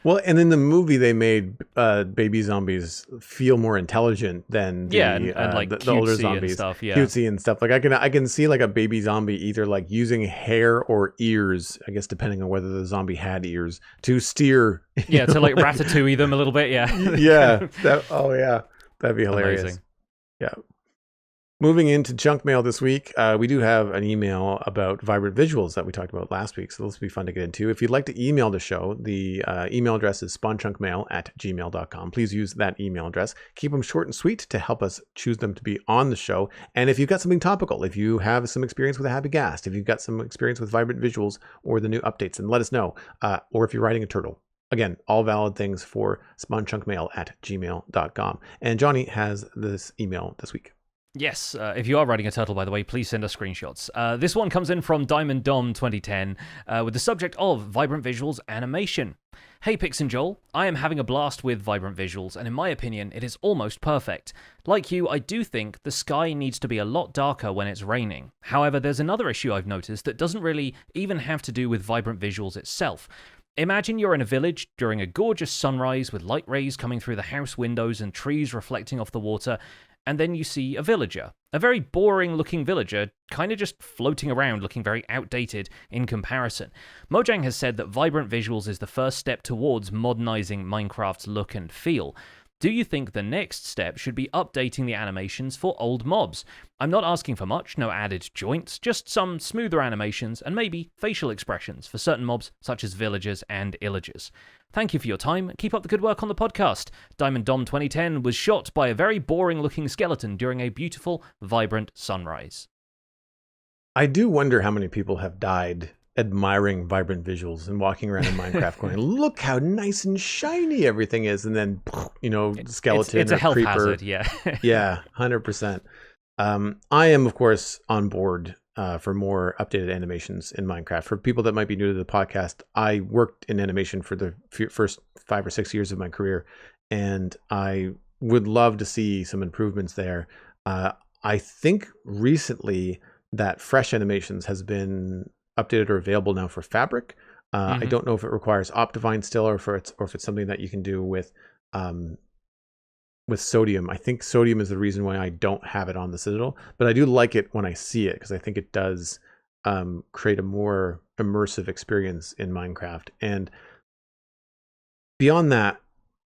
Well, and in the movie, they made baby zombies feel more intelligent than and like the older zombies, and stuff, cutesy and stuff. Like, I can see like a baby zombie either like using hair or ears, I guess, depending on whether the zombie had ears, to steer. To like ratatouille them a little bit. Yeah. That'd be hilarious. Amazing. Yeah. Moving into junk mail this week, we do have an email about vibrant visuals that we talked about last week, so this will be fun to get into. If you'd like to email the show, the email address is spawnchunkmail@gmail.com. Please use that email address. Keep them short and sweet to help us choose them to be on the show. And if you've got something topical, if you have some experience with a Happy Ghast, if you've got some experience with vibrant visuals or the new updates, then let us know. Or if you're writing a turtle. Again, all valid things for spawnchunkmail@gmail.com. And Johnny has this email this week. Yes, if you are writing a turtle, by the way, please send us screenshots. This one comes in from Diamond Dom 2010 with the subject of Vibrant Visuals Animation. Hey Pix and Joel, I am having a blast with Vibrant Visuals, and in my opinion, it is almost perfect. Like you, I do think the sky needs to be a lot darker when it's raining. However, there's another issue I've noticed that doesn't really even have to do with Vibrant Visuals itself. Imagine you're in a village during a gorgeous sunrise with light rays coming through the house windows and trees reflecting off the water, and then you see a villager. A very boring looking villager, kind of just floating around looking very outdated in comparison. Mojang has said that Vibrant Visuals is the first step towards modernizing Minecraft's look and feel. Do you think the next step should be updating the animations for old mobs? I'm not asking for much, no added joints, just some smoother animations and maybe facial expressions for certain mobs such as villagers and illagers. Thank you for your time. Keep up the good work on the podcast. Diamond Dom 2010 was shot by a very boring looking skeleton during a beautiful, vibrant sunrise. I do wonder how many people have died admiring vibrant visuals and walking around in Minecraft going, look how nice and shiny everything is. And then, skeleton it's or a health creeper. hazard, yeah. Yeah, 100%. I am, of course, on board for more updated animations in Minecraft. For people that might be new to the podcast, I worked in animation for the first 5 or 6 years of my career, and I would love to see some improvements there. I think recently that Fresh Animations has been updated or available now for Fabric. I don't know if it requires Optivine still, or if it's something that you can do with Sodium. I think Sodium is the reason why I don't have it on the Citadel, but I do like it when I see it because I think it does create a more immersive experience in Minecraft. And beyond that,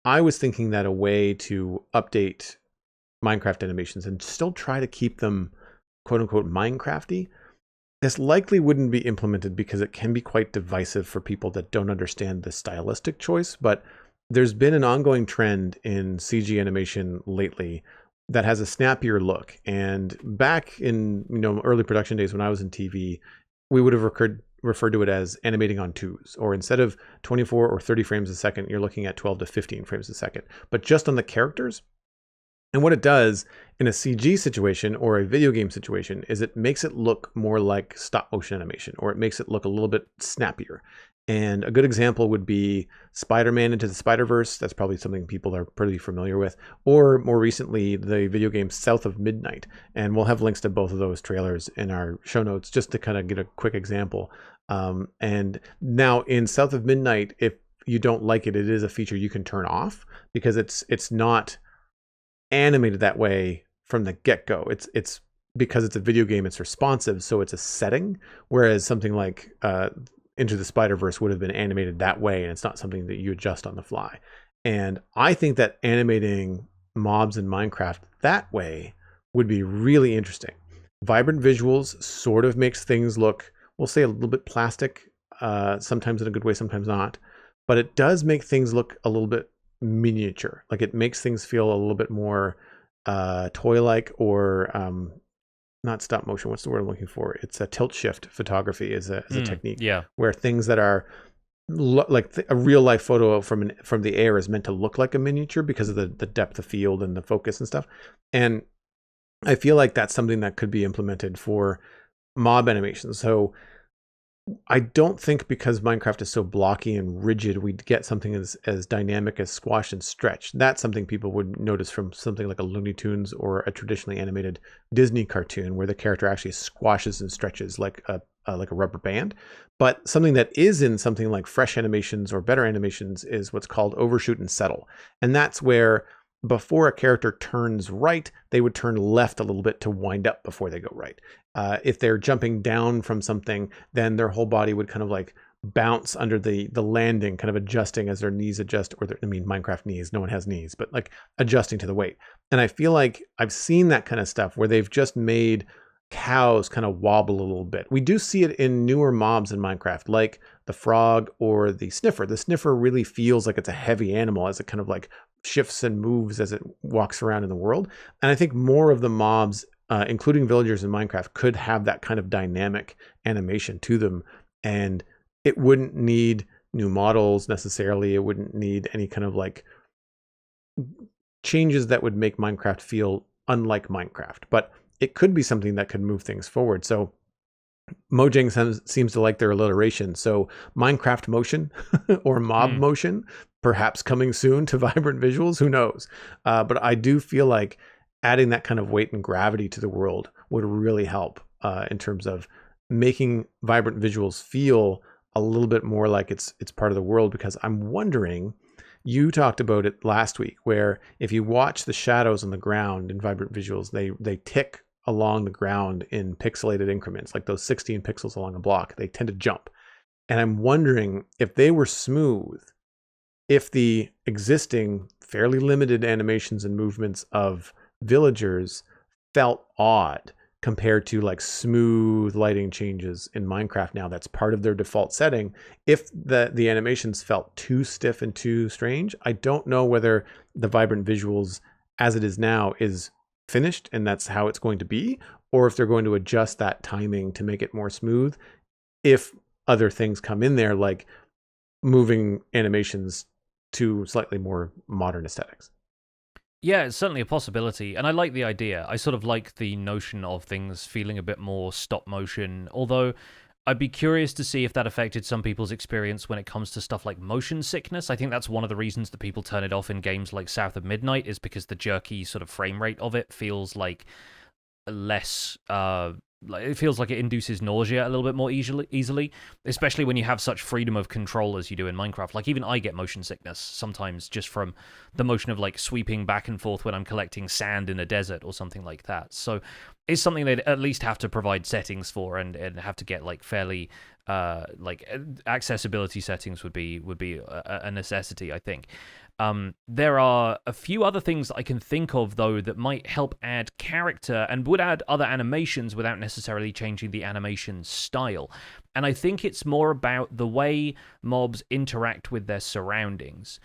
I was thinking that a way to update Minecraft animations and still try to keep them quote unquote Minecrafty, this likely wouldn't be implemented because it can be quite divisive for people that don't understand the stylistic choice. But there's been an ongoing trend in CG animation lately that has a snappier look. And back in early production days when I was in TV, we would have referred to it as animating on twos, or instead of 24 or 30 frames a second, you're looking at 12 to 15 frames a second, but just on the characters. And what it does in a CG situation or a video game situation is it makes it look more like stop motion animation, or it makes it look a little bit snappier. And a good example would be Spider-Man Into the Spider-Verse. That's probably something people are pretty familiar with. Or more recently, the video game South of Midnight. And we'll have links to both of those trailers in our show notes just to kind of get a quick example. And now in South of Midnight, if you don't like it, it is a feature you can turn off because it's not animated that way from the get-go. It's because it's a video game, it's responsive, so it's a setting, whereas something like Into the Spider-Verse would have been animated that way, and it's not something that you adjust on the fly. And I think that animating mobs in Minecraft that way would be really interesting. Vibrant visuals sort of makes things look, we'll say, a little bit plastic, sometimes in a good way, sometimes not. But it does make things look a little bit miniature. Like it makes things feel a little bit more toy-like, or not stop motion. What's the word I'm looking for? It's a tilt shift photography is a technique. Yeah. Where things that are a real life photo from the air is meant to look like a miniature because of the depth of field and the focus and stuff. And I feel like that's something that could be implemented for mob animations. So I don't think, because Minecraft is so blocky and rigid, we'd get something as dynamic as squash and stretch. That's something people would notice from something like a Looney Tunes or a traditionally animated Disney cartoon, where the character actually squashes and stretches like a rubber band. But something that is in something like fresh animations or better animations is what's called overshoot and settle. And that's where before a character turns right, they would turn left a little bit to wind up before they go right. If they're jumping down from something, then their whole body would kind of like bounce under the landing, kind of adjusting as their knees adjust, or Minecraft knees, no one has knees, but like adjusting to the weight. And I feel like I've seen that kind of stuff where they've just made cows kind of wobble a little bit. We do see it in newer mobs in Minecraft, like the frog or the sniffer. The sniffer really feels like it's a heavy animal as it kind of like shifts and moves as it walks around in the world. And I think more of the mobs, including villagers in Minecraft, could have that kind of dynamic animation to them. And it wouldn't need new models necessarily. It wouldn't need any kind of like changes that would make Minecraft feel unlike Minecraft. But it could be something that could move things forward. So Mojang seems to like their alliteration. So Minecraft motion or mob motion, perhaps coming soon to vibrant visuals, who knows? But I do feel like adding that kind of weight and gravity to the world would really help in terms of making vibrant visuals feel a little bit more like it's part of the world. Because I'm wondering, you talked about it last week, where if you watch the shadows on the ground in vibrant visuals, they tick along the ground in pixelated increments, like those 16 pixels along a block. They tend to jump. And I'm wondering if they were smooth, if the existing fairly limited animations and movements of villagers felt odd compared to like smooth lighting changes in Minecraft now that's part of their default setting. If the animations felt too stiff and too strange, I don't know whether the vibrant visuals as it is now is finished and that's how it's going to be, or if they're going to adjust that timing to make it more smooth if other things come in there, like moving animations to slightly more modern aesthetics. Yeah, it's certainly a possibility, and I like the idea. I sort of like the notion of things feeling a bit more stop motion, although I'd be curious to see if that affected some people's experience when it comes to stuff like motion sickness. I think that's one of the reasons that people turn it off in games like South of Midnight, is because the jerky sort of frame rate of it feels like less it feels like it induces nausea a little bit more easily, especially when you have such freedom of control as you do in Minecraft. Like, even I get motion sickness sometimes just from the motion of like sweeping back and forth when I'm collecting sand in a desert or something like that. So it's something they'd at least have to provide settings for, and have to get like fairly like accessibility settings would be a necessity, I think. There are a few other things that I can think of, though, that might help add character and would add other animations without necessarily changing the animation style. And I think it's more about the way mobs interact with their surroundings.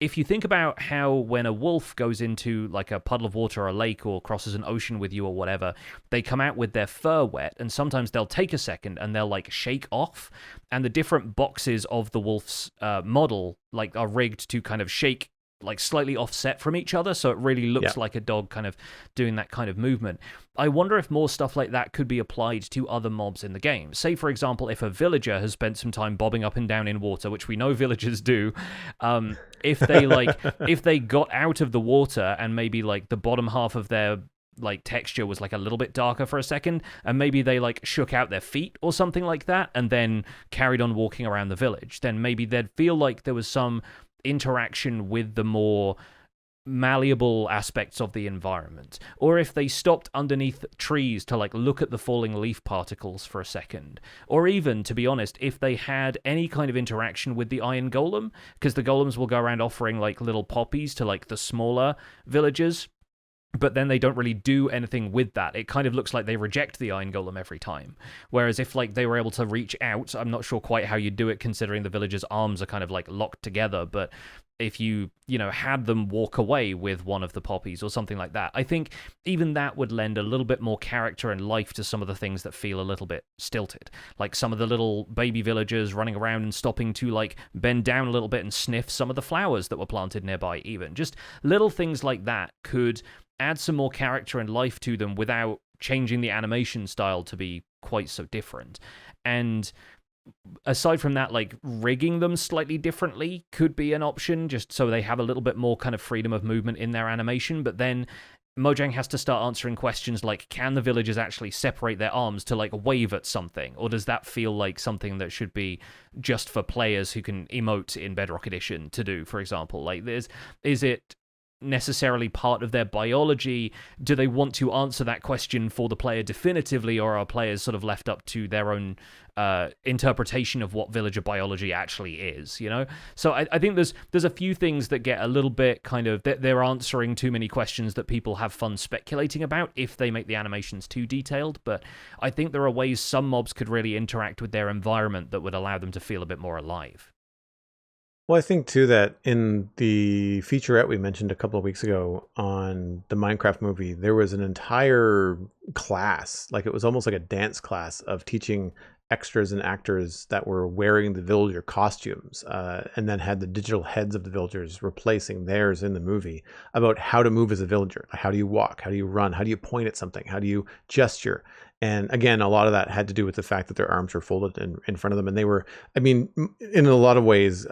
If you think about how when a wolf goes into like a puddle of water or a lake or crosses an ocean with you or whatever, they come out with their fur wet, and sometimes they'll take a second and they'll like shake off, and the different boxes of the wolf's model like are rigged to kind of shake like slightly offset from each other, so it really looks like a dog kind of doing that kind of movement. I wonder if more stuff like that could be applied to other mobs in the game. Say, for example, if a villager has spent some time bobbing up and down in water, which we know villagers do, if they got out of the water and maybe like the bottom half of their like texture was like a little bit darker for a second, and maybe they like shook out their feet or something like that and then carried on walking around the village, then maybe they'd feel like there was some interaction with the more malleable aspects of the environment, or if they stopped underneath trees to like look at the falling leaf particles for a second, or even, to be honest, if they had any kind of interaction with the iron golem, because the golems will go around offering like little poppies to like the smaller villagers, but then they don't really do anything with that. It kind of looks like they reject the iron golem every time. Whereas if like they were able to reach out, I'm not sure quite how you do it considering the villagers' arms are kind of like locked together, but if you had them walk away with one of the poppies or something like that, I think even that would lend a little bit more character and life to some of the things that feel a little bit stilted. Like some of the little baby villagers running around and stopping to like bend down a little bit and sniff some of the flowers that were planted nearby even. Just little things like that could add some more character and life to them without changing the animation style to be quite so different. And aside from that, like rigging them slightly differently could be an option, just so they have a little bit more kind of freedom of movement in their animation. But then Mojang has to start answering questions like, can the villagers actually separate their arms to like wave at something? Or does that feel like something that should be just for players who can emote in Bedrock Edition to do, for example? Like, is it necessarily part of their biology? Do they want to answer that question for the player definitively, or are players sort of left up to their own interpretation of what villager biology actually is, So I think there's a few things that get a little bit kind of, they're answering too many questions that people have fun speculating about if they make the animations too detailed, but I think there are ways some mobs could really interact with their environment that would allow them to feel a bit more alive. Well, I think too that in the featurette we mentioned a couple of weeks ago on the Minecraft movie, there was an entire class, like it was almost like a dance class of teaching extras and actors that were wearing the villager costumes, and then had the digital heads of the villagers replacing theirs in the movie, about how to move as a villager. How do you walk? How do you run? How do you point at something? How do you gesture? And again, a lot of that had to do with the fact that their arms were folded in front of them. And they were, I mean, in a lot of ways,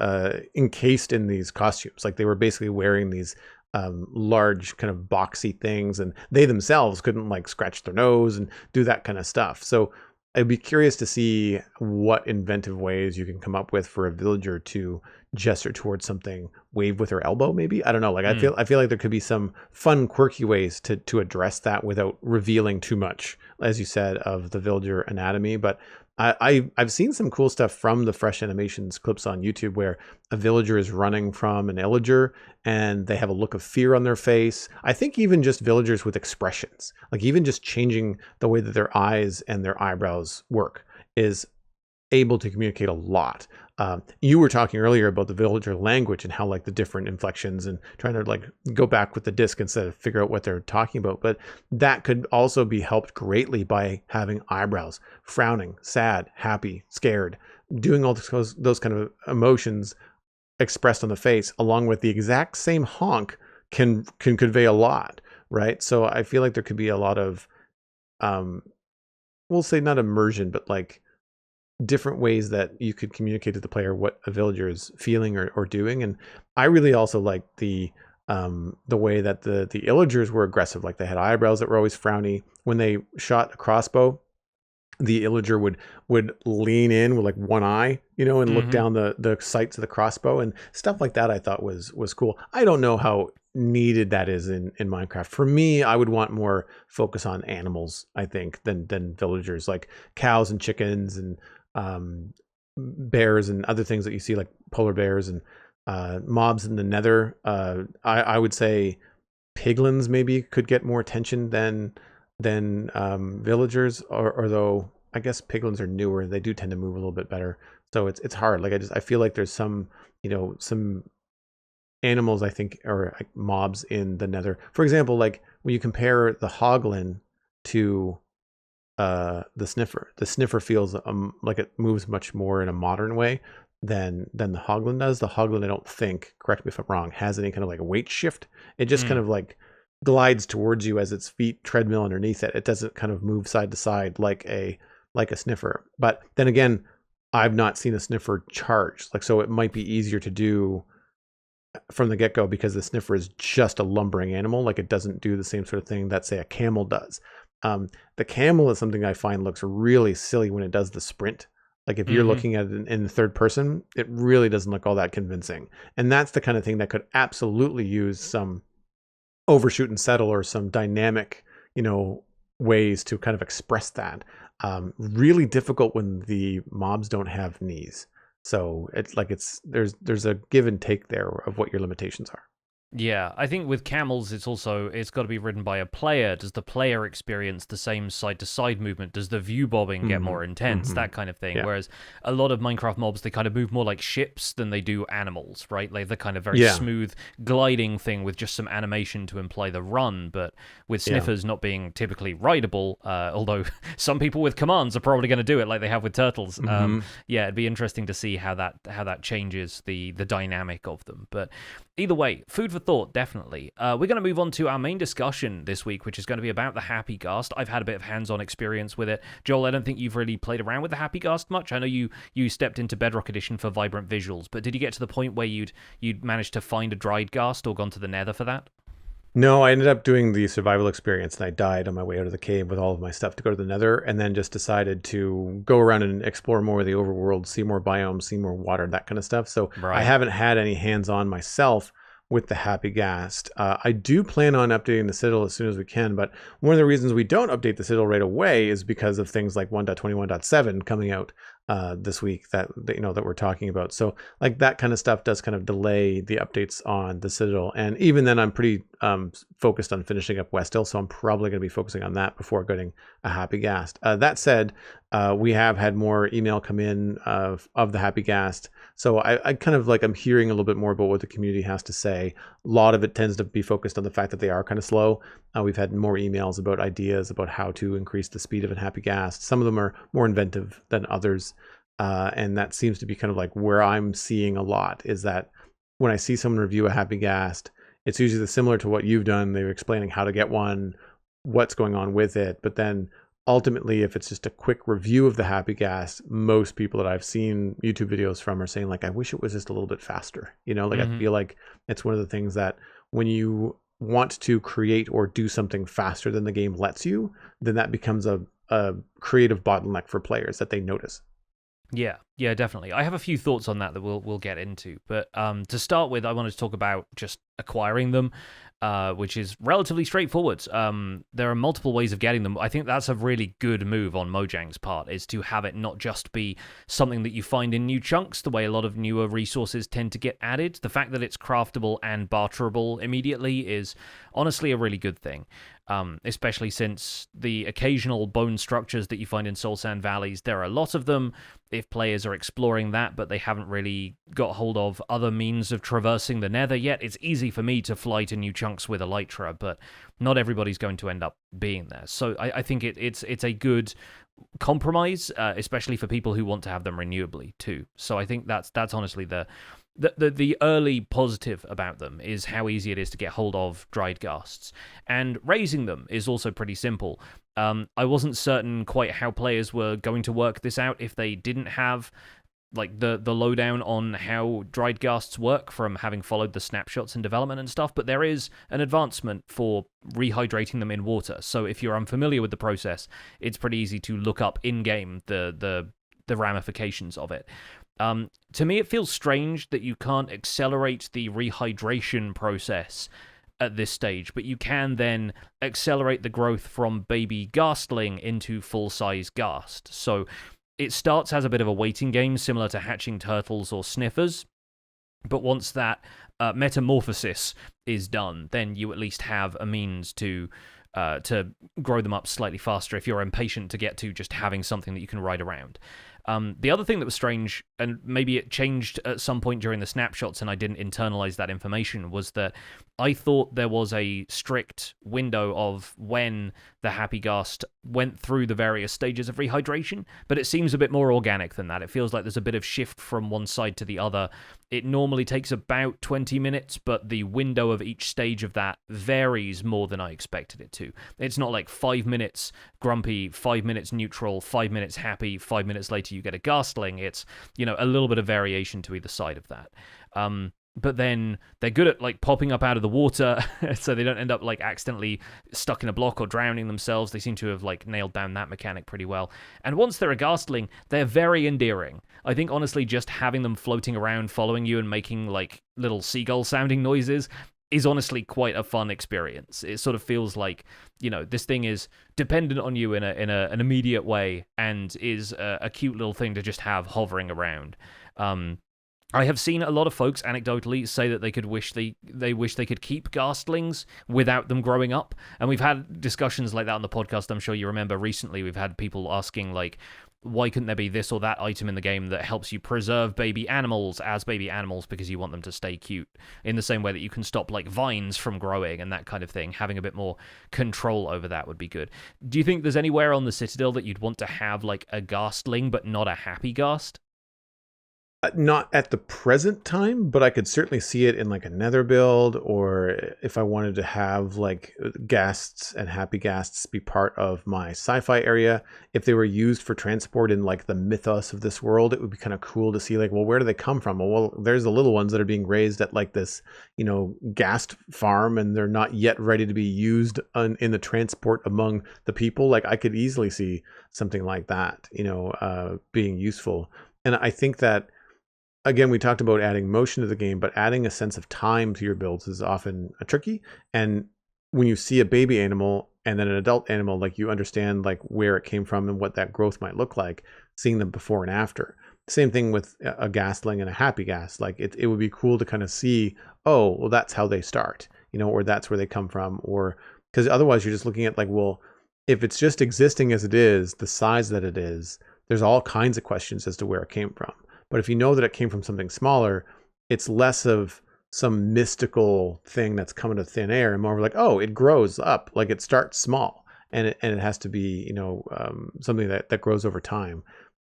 encased in these costumes. Like they were basically wearing these large kind of boxy things, and they themselves couldn't like scratch their nose and do that kind of stuff. So I'd be curious to see what inventive ways you can come up with for a villager to gesture towards something, wave with her elbow, maybe. I don't know. Like I feel like there could be some fun, quirky ways to address that without revealing too much, as you said, of the villager anatomy. But I've seen some cool stuff from the Fresh Animations clips on YouTube where a villager is running from an illager and they have a look of fear on their face. I think even just villagers with expressions, like even just changing the way that their eyes and their eyebrows work, is able to communicate a lot. You were talking earlier about the villager language and how like the different inflections and trying to like go back with the disc instead of figure out what they're talking about. But that could also be helped greatly by having eyebrows, frowning, sad, happy, scared, doing all those kind of emotions expressed on the face, along with the exact same honk can convey a lot, right? So I feel like there could be a lot of, we'll say not immersion, but like different ways that you could communicate to the player what a villager is feeling or doing. And I really also like the way that the illagers were aggressive. Like they had eyebrows that were always frowny. When they shot a crossbow, the illager would lean in with like one eye, and look down the sights of the crossbow and stuff like that. I thought was cool. I don't know how needed that is in Minecraft. For me, I would want more focus on animals, I think, than villagers, like cows and chickens and bears and other things that you see, like polar bears and mobs in the nether. I would say piglins maybe could get more attention than villagers, or though I guess piglins are newer, they do tend to move a little bit better. So it's hard. Like I feel like there's some some animals I think are like mobs in the nether. For example, like when you compare the hoglin to the sniffer feels like it moves much more in a modern way than the hoglin does. The hoglin, I don't think, correct me if I'm wrong, has any kind of like a weight shift. It just kind of like glides towards you as its feet treadmill underneath it. It doesn't kind of move side to side like a sniffer. But then again, I've not seen a sniffer charge. Like, so it might be easier to do from the get-go because the sniffer is just a lumbering animal. Like it doesn't do the same sort of thing that say a camel does. The camel is something I find looks really silly when it does the sprint. Like if you're looking at it in the third person, it really doesn't look all that convincing. And that's the kind of thing that could absolutely use some overshoot and settle or some dynamic, ways to kind of express that. Really difficult when the mobs don't have knees. So it's like there's a give and take there of what your limitations are. Yeah, I think with camels, it's got to be ridden by a player. Does the player experience the same side-to-side movement? Does the view bobbing get more intense? That kind of thing. Yeah. Whereas a lot of Minecraft mobs, they kind of move more like ships than they do animals, right? Like the kind of very smooth gliding thing with just some animation to imply the run. But with sniffers not being typically rideable, although some people with commands are probably going to do it like they have with turtles. It'd be interesting to see how that changes the dynamic of them. But either way, food for thought, definitely. We're going to move on to our main discussion this week, which is going to be about the Happy Ghast. I've had a bit of hands-on experience with it. Joel, I don't think you've really played around with the Happy Ghast much. I know you stepped into Bedrock Edition for vibrant visuals, but did you get to the point where you'd managed to find a dried ghast or gone to the Nether for that? No, I ended up doing the survival experience, and I died on my way out of the cave with all of my stuff to go to the Nether, and then just decided to go around and explore more of the overworld, see more biomes, see more water, that kind of stuff. So I haven't had any hands-on myself with the Happy Ghast. I do plan on updating the Citadel as soon as we can, but one of the reasons we don't update the Citadel right away is because of things like 1.21.7 coming out this week that we're talking about. So like that kind of stuff does kind of delay the updates on the Citadel. And even then, I'm pretty focused on finishing up West Hill, so I'm probably going to be focusing on that before getting a Happy Ghast. That said, we have had more email come in of the Happy Ghast. So I kind of like, I'm hearing a little bit more about what the community has to say. A lot of it tends to be focused on the fact that they are kind of slow. We've had more emails about ideas about how to increase the speed of a Happy Ghast. Some of them are more inventive than others. And that seems to be kind of like where I'm seeing a lot, is that when I see someone review a Happy Ghast, it's usually similar to what you've done. They're explaining how to get one, what's going on with it. But then ultimately, if it's just a quick review of the Happy Ghast, most people that I've seen YouTube videos from are saying like, I wish it was just a little bit faster. I feel like it's one of the things that when you want to create or do something faster than the game lets you, then that becomes a creative bottleneck for players that they notice. Yeah, definitely. I have a few thoughts on that we'll get into. But to start with, I wanted to talk about just acquiring them, which is relatively straightforward. There are multiple ways of getting them. I think that's a really good move on Mojang's part, is to have it not just be something that you find in new chunks, the way a lot of newer resources tend to get added. The fact that it's craftable and barterable immediately is honestly a really good thing. Especially since the occasional bone structures that you find in Soul Sand Valleys, there are a lot of them. If players are exploring that, but they haven't really got hold of other means of traversing the Nether yet, it's easy for me to fly to new chunks with Elytra, but not everybody's going to end up being there. So I think it's a good compromise, especially for people who want to have them renewably too. So I think that's honestly the early positive about them is how easy it is to get hold of dried ghasts. And raising them is also pretty simple. I wasn't certain quite how players were going to work this out if they didn't have like the lowdown on how dried ghasts work from having followed the snapshots and development and stuff, but there is an advancement for rehydrating them in water. So if you're unfamiliar with the process, it's pretty easy to look up in-game the ramifications of it. To me, it feels strange that you can't accelerate the rehydration process at this stage, but you can then accelerate the growth from baby ghastling into full-size ghast. So it starts as a bit of a waiting game, similar to hatching turtles or sniffers, but once that metamorphosis is done, then you at least have a means to grow them up slightly faster if you're impatient to get to just having something that you can ride around. The other thing that was strange, and maybe it changed at some point during the snapshots and I didn't internalize that information, was that I thought there was a strict window of when the Happy Ghast went through the various stages of rehydration, but it seems a bit more organic than that. It feels like there's a bit of shift from one side to the other. It normally takes about 20 minutes, but the window of each stage of that varies more than I expected it to. It's not like 5 minutes grumpy, 5 minutes neutral, 5 minutes happy, 5 minutes later you get a ghastling. It's, a little bit of variation to either side of that. But then they're good at like popping up out of the water, so they don't end up like accidentally stuck in a block or drowning themselves. They seem to have like nailed down that mechanic pretty well. And once they're a ghastling, they're very endearing. I think honestly, just having them floating around, following you, and making like little seagull sounding noises is honestly quite a fun experience. It sort of feels like, this thing is dependent on you in an immediate way, and is a cute little thing to just have hovering around. I have seen a lot of folks anecdotally say that they wish they could keep Ghastlings without them growing up, and we've had discussions like that on the podcast. I'm sure you remember recently we've had people asking, like, why couldn't there be this or that item in the game that helps you preserve baby animals as baby animals because you want them to stay cute, in the same way that you can stop, like, vines from growing and that kind of thing. Having a bit more control over that would be good. Do you think there's anywhere on the Citadel that you'd want to have, like, a Ghastling but not a Happy Ghast? Not at the present time, but I could certainly see it in like a nether build, or if I wanted to have like Ghasts and Happy Ghasts be part of my sci-fi area. If they were used for transport in like the mythos of this world, it would be kind of cool to see, like, well, where do they come from? Well, there's the little ones that are being raised at like this, Ghast farm, and they're not yet ready to be used in the transport among the people. Like, I could easily see something like that, being useful. And I think that, again, we talked about adding motion to the game, but adding a sense of time to your builds is often tricky. And when you see a baby animal and then an adult animal, like, you understand like where it came from and what that growth might look like, seeing them before and after. Same thing with a Ghastling and a Happy Ghast. Like, it would be cool to kind of see, oh, well, that's how they start, or that's where they come from. Or because otherwise you're just looking at like, well, if it's just existing as it is, the size that it is, there's all kinds of questions as to where it came from. But if you know that it came from something smaller, it's less of some mystical thing that's coming to thin air, and more like, oh, it grows up. Like, it starts small, and it has to be, something that grows over time.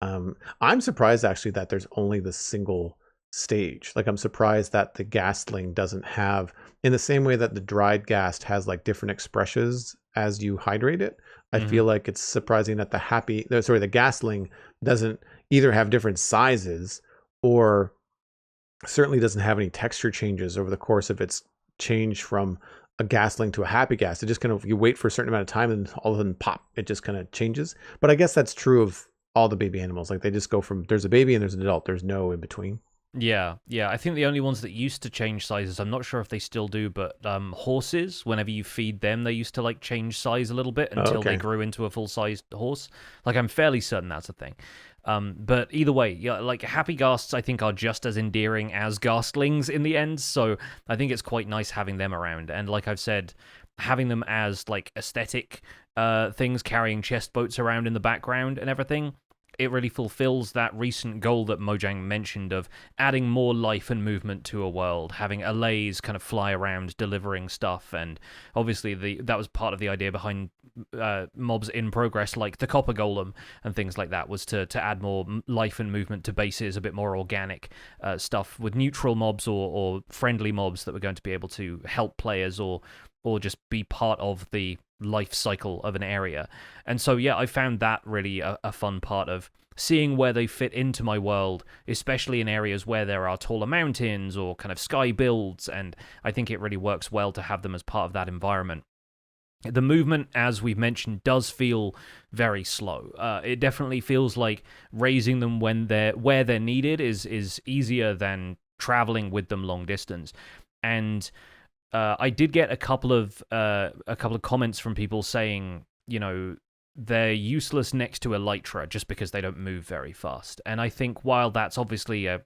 I'm surprised actually that there's only the single stage. Like, I'm surprised that the Ghastling doesn't have, in the same way that the dried Ghast has like different expressions as you hydrate it. I feel like it's surprising that the Ghastling doesn't either have different sizes, or certainly doesn't have any texture changes over the course of its change from a Ghastling to a Happy Ghast. It just kind of, you wait for a certain amount of time and all of a sudden, pop, it just kind of changes. But I guess that's true of all the baby animals. Like, they just go from, there's a baby and there's an adult. There's no in between. Yeah. I think the only ones that used to change sizes, I'm not sure if they still do, but horses, whenever you feed them, they used to like change size a little bit until they grew into a full-sized horse. Like, I'm fairly certain that's a thing. But either way, yeah, like, Happy Ghasts, I think, are just as endearing as Ghastlings in the end, so I think it's quite nice having them around. And like I've said, having them as like aesthetic things, carrying chest boats around in the background and everything, it really fulfills that recent goal that Mojang mentioned of adding more life and movement to a world, having allays kind of fly around delivering stuff. And obviously that was part of the idea behind mobs in progress like the Copper Golem and things like that, was to add more life and movement to bases, a bit more organic stuff with neutral mobs or friendly mobs that were going to be able to help players or just be part of the life cycle of an area. And so, yeah, I found that really a fun part of seeing where they fit into my world, especially in areas where there are taller mountains or kind of sky builds, and I think it really works well to have them as part of that environment. The movement, as we've mentioned, does feel very slow. It definitely feels like raising them where they're needed is easier than traveling with them long distance. And I did get a couple of comments from people saying, they're useless next to Elytra just because they don't move very fast. And I think while that's obviously a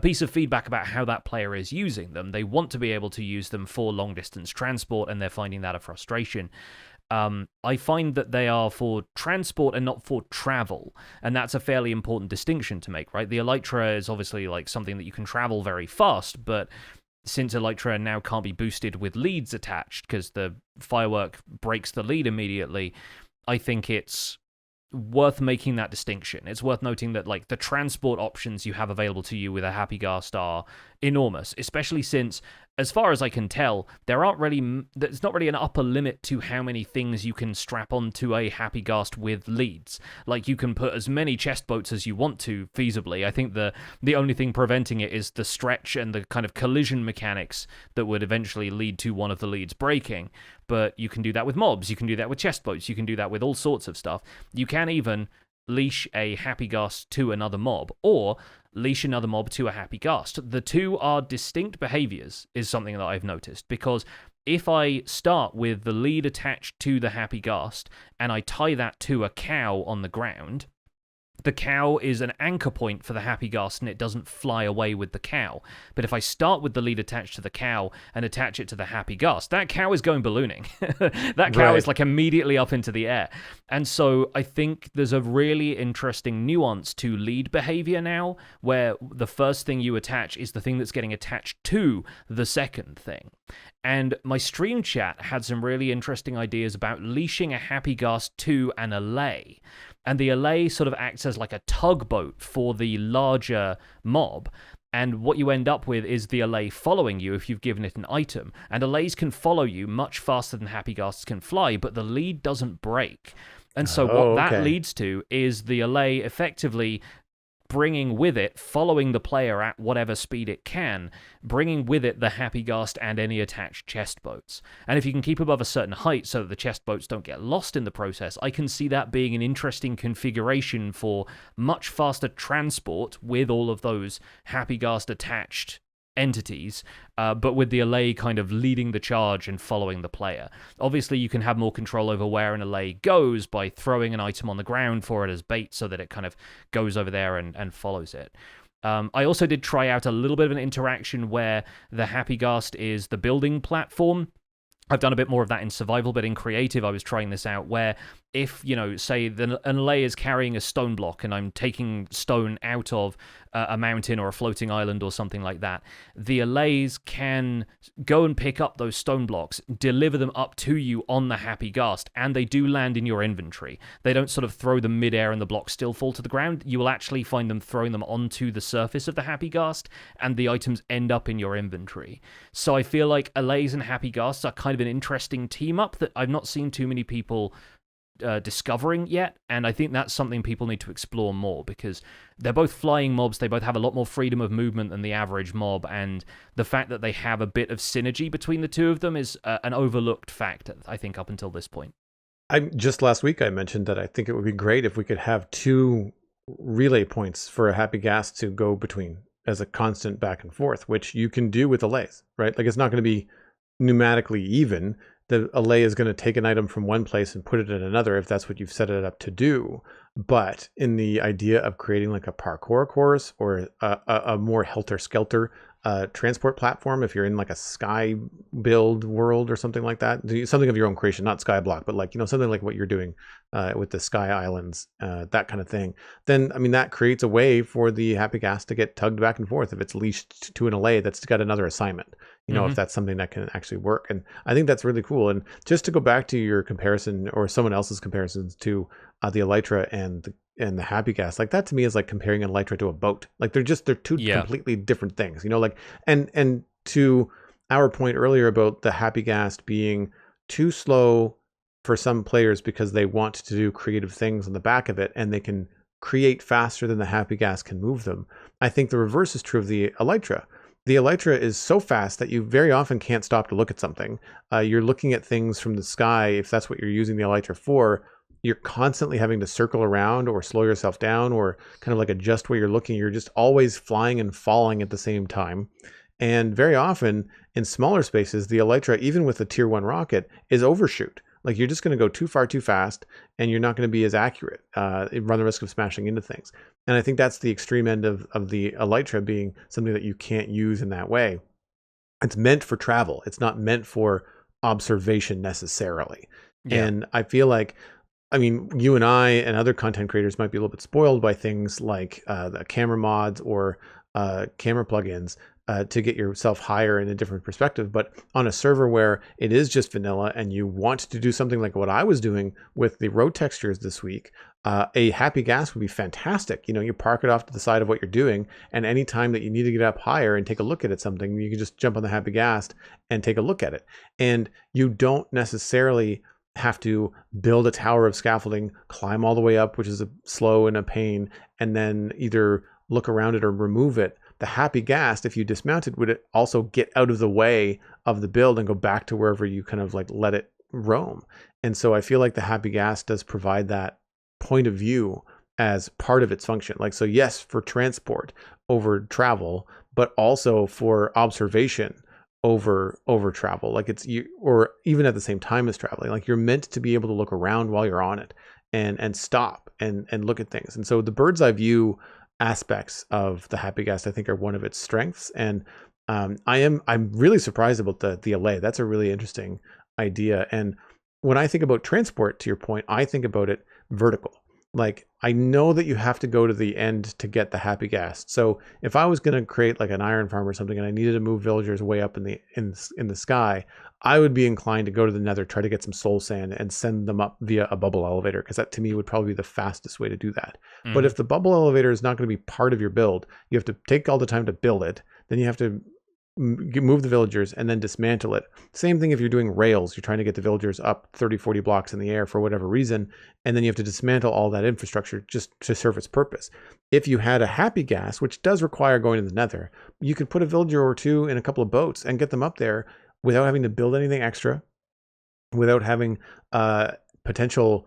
piece of feedback about how that player is using them, they want to be able to use them for long distance transport, and they're finding that a frustration. I find that they are for transport and not for travel, and that's a fairly important distinction to make, right? The Elytra is obviously like something that you can travel very fast, but since Elytra now can't be boosted with leads attached because the firework breaks the lead immediately, I think it's worth making that distinction. It's worth noting that like the transport options you have available to you with a Happy Ghast are enormous, especially since, as far as I can tell, there's not really an upper limit to how many things you can strap onto a Happy Ghast with leads. Like, you can put as many chest boats as you want to feasibly. I think the only thing preventing it is the stretch and the kind of collision mechanics that would eventually lead to one of the leads breaking. But you can do that with mobs, you can do that with chest boats, you can do that with all sorts of stuff. You can even leash a Happy Ghast to another mob, or leash another mob to a Happy Ghast. The two are distinct behaviors, is something that I've noticed, because if I start with the lead attached to the Happy Ghast and I tie that to a cow on the ground, the cow is an anchor point for the Happy Ghast and it doesn't fly away with the cow. But if I start with the lead attached to the cow and attach it to the Happy Ghast, that cow is going ballooning. That cow is like immediately up into the air. And so I think there's a really interesting nuance to lead behavior now, where the first thing you attach is the thing that's getting attached to the second thing. And my stream chat had some really interesting ideas about leashing a Happy Ghast to an allay. And the allay sort of acts as like a tugboat for the larger mob. And what you end up with is the allay following you if you've given it an item. And allays can follow you much faster than Happy Ghasts can fly, but the lead doesn't break. And so what that leads to is the allay effectively bringing with it, following the player at whatever speed it can, bringing with it the Happy Ghast and any attached chest boats. And if you can keep above a certain height so that the chest boats don't get lost in the process, I can see that being an interesting configuration for much faster transport with all of those Happy Ghast attached entities, but with the allay kind of leading the charge and following the player. Obviously, you can have more control over where an allay goes by throwing an item on the ground for it as bait so that it kind of goes over there and follows it. I also did try out a little bit of an interaction where the Happy Ghast is the building platform. I've done a bit more of that in survival, but in creative, I was trying this out where if, say an allay is carrying a stone block and I'm taking stone out of a mountain or a floating island or something like that, the allays can go and pick up those stone blocks, deliver them up to you on the Happy Ghast, and they do land in your inventory. They don't sort of throw them midair and the blocks still fall to the ground. You will actually find them throwing them onto the surface of the Happy Ghast, and the items end up in your inventory. So I feel like allays and Happy Ghasts are kind of an interesting team up that I've not seen too many people discovering yet, and I think that's something people need to explore more, because they're both flying mobs, they both have a lot more freedom of movement than the average mob, and the fact that they have a bit of synergy between the two of them is an overlooked fact, I think, up until this point. Just last week I mentioned that I think it would be great if we could have two relay points for a Happy Ghast to go between as a constant back and forth, which you can do with allays, right? Like, it's not going to be pneumatically even. The allay is going to take an item from one place and put it in another if that's what you've set it up to do. But in the idea of creating like a parkour course or a more helter-skelter transport platform, if you're in like a sky build world or something like that, something of your own creation, not Skyblock, but like, something like what you're doing with the Sky Islands, that kind of thing, then, I mean, that creates a way for the Happy Ghast to get tugged back and forth if it's leashed to an allay that's got another assignment, if that's something that can actually work. And I think that's really cool. And just to go back to your comparison or someone else's comparisons to the Elytra and the Happy Ghast, like, that to me is like comparing an Elytra to a boat. Like, they're two completely different things, like, and to our point earlier about the Happy Ghast being too slow for some players because they want to do creative things on the back of it and they can create faster than the Happy Ghast can move them. I think the reverse is true of the Elytra. The Elytra is so fast that you very often can't stop to look at something. You're looking at things from the sky, if that's what you're using the Elytra for. You're constantly having to circle around or slow yourself down or kind of like adjust where you're looking. You're just always flying and falling at the same time. And very often in smaller spaces, the Elytra, even with a tier 1 rocket, is overshoot. Like, you're just going to go too far too fast and you're not going to be as accurate. You run the risk of smashing into things. And I think that's the extreme end of the Elytra being something that you can't use in that way. It's meant for travel. It's not meant for observation necessarily. Yeah. And I feel like, I mean, you and I and other content creators might be a little bit spoiled by things like the camera mods or camera plugins to get yourself higher in a different perspective. But on a server where it is just vanilla and you want to do something like what I was doing with the road textures this week, a Happy Ghast would be fantastic. You park it off to the side of what you're doing, and anytime that you need to get up higher and take a look at something, you can just jump on the Happy Ghast and take a look at it. And you don't necessarily have to build a tower of scaffolding, climb all the way up, which is slow and a pain, and then either look around it or remove it. The Happy Ghast, if you dismount it, would also get out of the way of the build and go back to wherever you kind of like let it roam. And so I feel like the Happy Ghast does provide that point of view as part of its function. Like, so yes, for transport over travel, but also for observation over travel. Like it's you, or even at the same time as traveling. Like you're meant to be able to look around while you're on it and stop and look at things. And so the bird's eye view aspects of the Happy Ghast, I think, are one of its strengths. And I'm really surprised about the allay. That's a really interesting idea. And when I think about transport, to your point, I think about it vertical. Like I know that you have to go to the end to get the Happy Ghast. So if I was going to create like an iron farm or something, and I needed to move villagers way up in the sky, I would be inclined to go to the Nether, try to get some soul sand, and send them up via a bubble elevator, because that to me would probably be the fastest way to do that. But if the bubble elevator is not going to be part of your build, you have to take all the time to build it. Then you have to move the villagers and then dismantle it. Same thing if you're doing rails, you're trying to get the villagers up 30, 40 blocks in the air for whatever reason, and then you have to dismantle all that infrastructure just to serve its purpose. If you had a Happy Ghast, which does require going to the Nether, you could put a villager or two in a couple of boats and get them up there without having to build anything extra, without having potential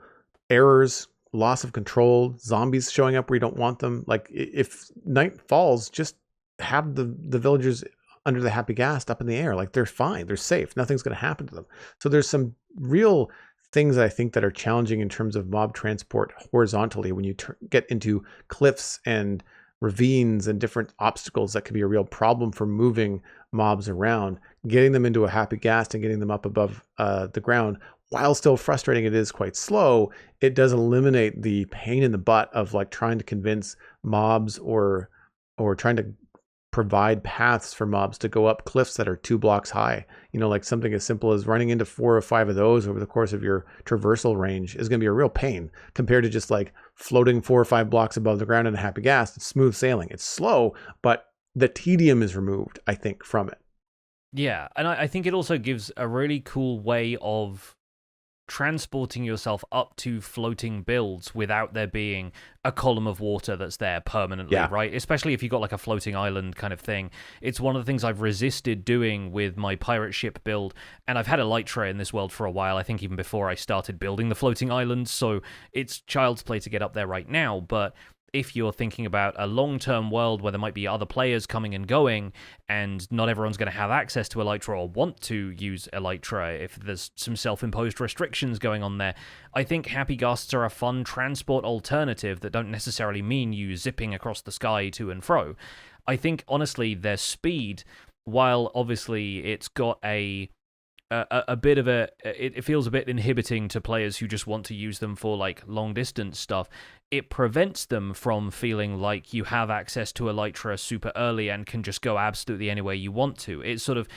errors, loss of control, zombies showing up where you don't want them. Like if night falls, just have the villagers under the Happy Ghast up in the air. Like they're fine, they're safe, nothing's going to happen to them. So there's some real things I think that are challenging in terms of mob transport horizontally when you get into cliffs and ravines and different obstacles that could be a real problem for moving mobs around. Getting them into a Happy Ghast and getting them up above the ground, while still frustrating, it is quite slow. It does eliminate the pain in the butt of like trying to convince mobs or trying to provide paths for mobs to go up cliffs that are 2 blocks high. You know, like something as simple as running into 4 or 5 of those over the course of your traversal range is going to be a real pain compared to just like floating 4 or 5 blocks above the ground in a Happy Ghast. It's smooth sailing. It's slow, but the tedium is removed, I think, from it. Yeah, and I think it also gives a really cool way of transporting yourself up to floating builds without there being a column of water that's there permanently, right? Especially if you've got like a floating island kind of thing. It's one of the things I've resisted doing with my pirate ship build, and I've had elytra in this world for a while, I think even before I started building the floating island, so it's child's play to get up there right now. But if you're thinking about a long-term world where there might be other players coming and going, and not everyone's going to have access to elytra or want to use elytra, if there's some self-imposed restrictions going on there, I think Happy Ghasts are a fun transport alternative that don't necessarily mean you zipping across the sky to and fro. I think, honestly, their speed, while obviously it's got a bit of it feels a bit inhibiting to players who just want to use them for like long distance stuff. It prevents them from feeling like you have access to elytra super early and can just go absolutely anywhere you want to. It sort of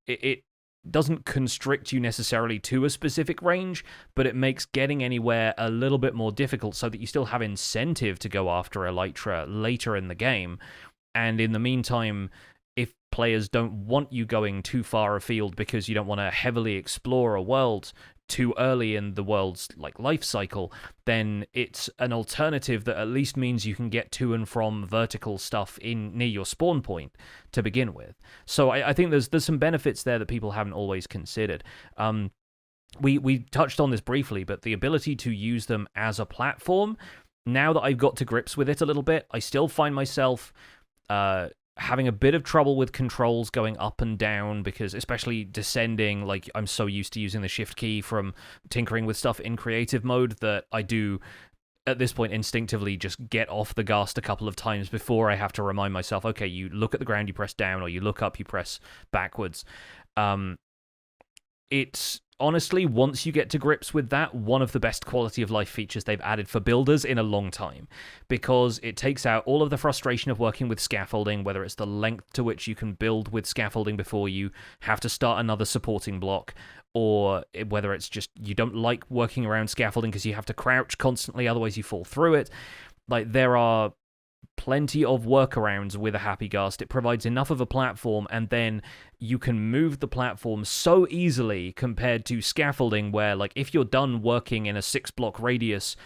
it doesn't constrict you necessarily to a specific range, but it makes getting anywhere a little bit more difficult so that you still have incentive to go after elytra later in the game. And in the meantime, if players don't want you going too far afield because you don't want to heavily explore a world too early in the world's like life cycle, then it's an alternative that at least means you can get to and from vertical stuff in near your spawn point to begin with. So I think there's some benefits there that people haven't always considered. We touched on this briefly, but the ability to use them as a platform, now that I've got to grips with it a little bit, I still find myself having a bit of trouble with controls going up and down, because especially descending, like I'm so used to using the shift key from tinkering with stuff in creative mode that I do at this point instinctively just get off the Ghast a couple of times before I have to remind myself, okay, you look at the ground, you press down, or you look up, you press backwards. It's honestly, once you get to grips with that, one of the best quality of life features they've added for builders in a long time, because it takes out all of the frustration of working with scaffolding, whether it's the length to which you can build with scaffolding before you have to start another supporting block, or whether it's just you don't like working around scaffolding because you have to crouch constantly, otherwise you fall through it. Like, there are plenty of workarounds with a Happy Ghast. It provides enough of a platform, and then you can move the platform so easily compared to scaffolding, where like if you're done working in a 6-block radius,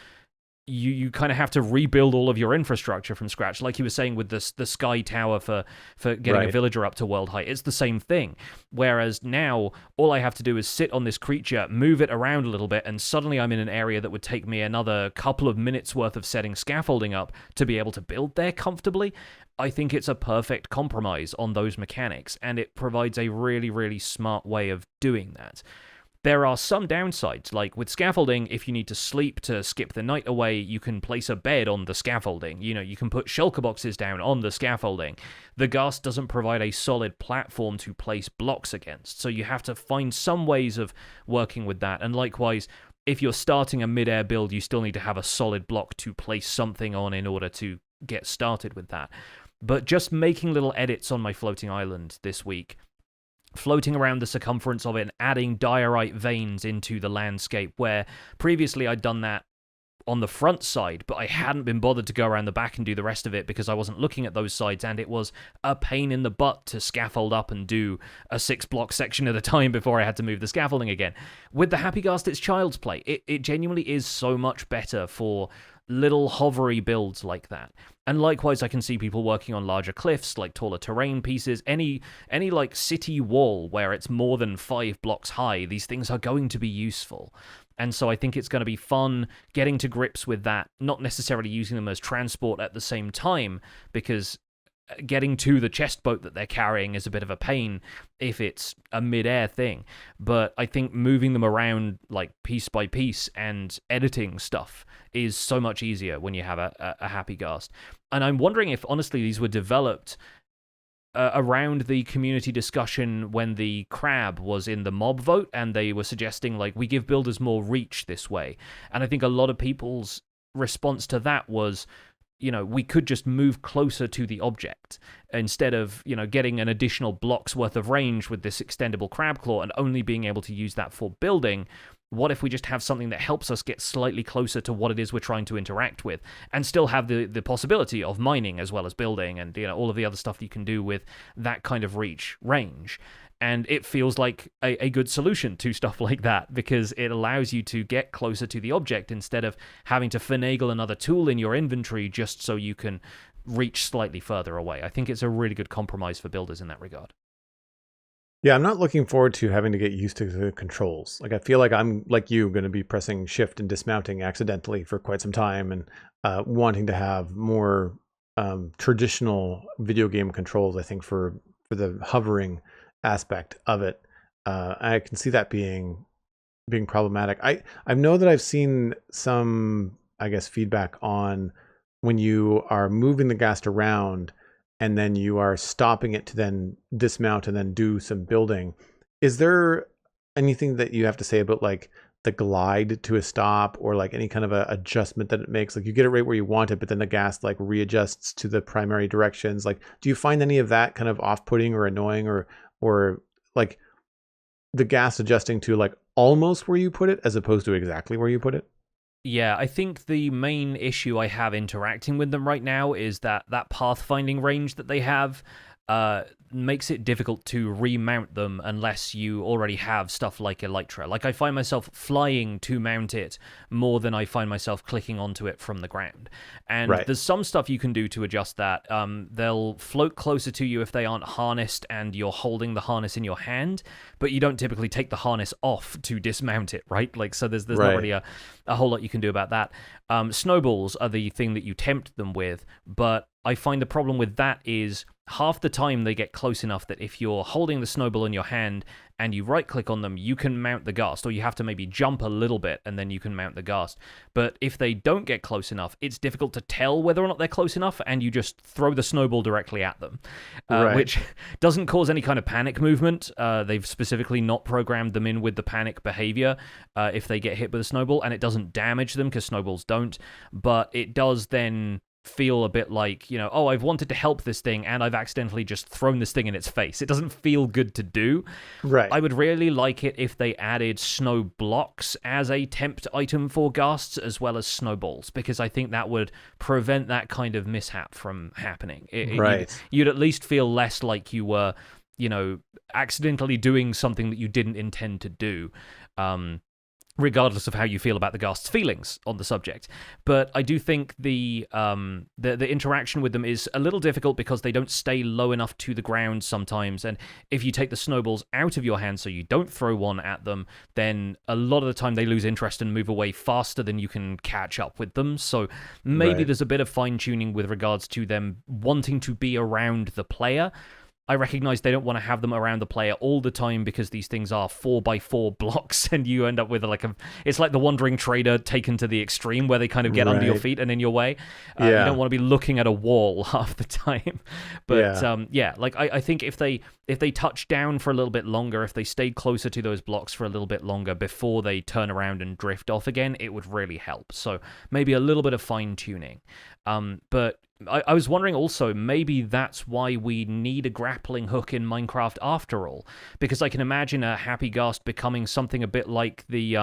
you kind of have to rebuild all of your infrastructure from scratch, like you were saying with the sky tower for getting a villager up to world height. It's the same thing. Whereas now all I have to do is sit on this creature, move it around a little bit, and suddenly I'm in an area that would take me another couple of minutes worth of setting scaffolding up to be able to build there comfortably. I think it's a perfect compromise on those mechanics, and it provides a really, really smart way of doing that. There are some downsides, like with scaffolding, if you need to sleep to skip the night away, you can place a bed on the scaffolding. You can put shulker boxes down on the scaffolding. The Ghast doesn't provide a solid platform to place blocks against, so you have to find some ways of working with that. And likewise, if you're starting a mid-air build, you still need to have a solid block to place something on in order to get started with that. But just making little edits on my floating island this week, floating around the circumference of it and adding diorite veins into the landscape, where previously I'd done that on the front side, but I hadn't been bothered to go around the back and do the rest of it because I wasn't looking at those sides, and it was a pain in the butt to scaffold up and do a 6-block section at a time before I had to move the scaffolding again. With the Happy Ghast, it's child's play. It genuinely is so much better for little hovery builds like that. And likewise, I can see people working on larger cliffs, like taller terrain pieces, any like city wall where it's more than 5 blocks high. These things are going to be useful. And so I think it's going to be fun getting to grips with that, not necessarily using them as transport at the same time, because getting to the chest boat that they're carrying is a bit of a pain if it's a mid-air thing. But I think moving them around like piece by piece and editing stuff is so much easier when you have a Happy Ghast. And I'm wondering if, honestly, these were developed around the community discussion when the crab was in the mob vote, and they were suggesting, like, we give builders more reach this way. And I think a lot of people's response to that was, we could just move closer to the object instead of, getting an additional block's worth of range with this extendable crab claw and only being able to use that for building. What if we just have something that helps us get slightly closer to what it is we're trying to interact with, and still have the possibility of mining as well as building and all of the other stuff you can do with that kind of range. And it feels like a good solution to stuff like that, because it allows you to get closer to the object instead of having to finagle another tool in your inventory just so you can reach slightly further away. I think it's a really good compromise for builders in that regard. Yeah, I'm not looking forward to having to get used to the controls. Like, I feel like I'm, like you, going to be pressing shift and dismounting accidentally for quite some time, and wanting to have more traditional video game controls, I think, for the hovering aspect of it. I can see that being problematic. I know that I've seen some, I guess, feedback on when you are moving the Ghast around and then you are stopping it to then dismount and then do some building. Is there anything that you have to say about, like, the glide to a stop, or like any kind of a adjustment that it makes? Like, you get it right where you want it, but then the Ghast like readjusts to the primary directions. Like, do you find any of that kind of off-putting or annoying, or like the Ghast adjusting to like almost where you put it as opposed to exactly where you put it? Yeah, I think the main issue I have interacting with them right now is that pathfinding range that they have makes it difficult to remount them unless you already have stuff like Elytra. Like, I find myself flying to mount it more than I find myself clicking onto it from the ground. And There's some stuff you can do to adjust that. They'll float closer to you if they aren't harnessed and you're holding the harness in your hand, but you don't typically take the harness off to dismount it, right? Like, so there's not really a whole lot you can do about that. Snowballs are the thing that you tempt them with, but I find the problem with that is half the time they get close enough that if you're holding the snowball in your hand and you right-click on them, you can mount the Ghast, or you have to maybe jump a little bit and then you can mount the Ghast. But if they don't get close enough, it's difficult to tell whether or not they're close enough, and you just throw the snowball directly at them, which doesn't cause any kind of panic movement. They've specifically not programmed them in with the panic behavior if they get hit with a snowball, and it doesn't damage them because snowballs don't, but it does then feel a bit like, I've wanted to help this thing and I've accidentally just thrown this thing in its face. It doesn't feel good to do. Right. I would really like it if they added snow blocks as a tempt item for Ghasts as well as snowballs, because I think that would prevent that kind of mishap from happening. You'd at least feel less like you were, accidentally doing something that you didn't intend to do. regardless of how you feel about the Ghast's feelings on the subject. But I do think the interaction with them is a little difficult because they don't stay low enough to the ground sometimes, and if you take the snowballs out of your hand so you don't throw one at them, then a lot of the time they lose interest and move away faster than you can catch up with them. So maybe there's a bit of fine-tuning with regards to them wanting to be around the player. I recognize they don't want to have them around the player all the time because these things are 4x4 blocks, and you end up with it's like the Wandering Trader taken to the extreme where they kind of get under your feet and in your way. You don't want to be looking at a wall half the time. But I think if they touch down for a little bit longer, if they stayed closer to those blocks for a little bit longer before they turn around and drift off again, it would really help. So maybe a little bit of fine tuning. But I was wondering also, maybe that's why we need a grappling hook in Minecraft after all, because I can imagine a Happy Ghast becoming something a bit like the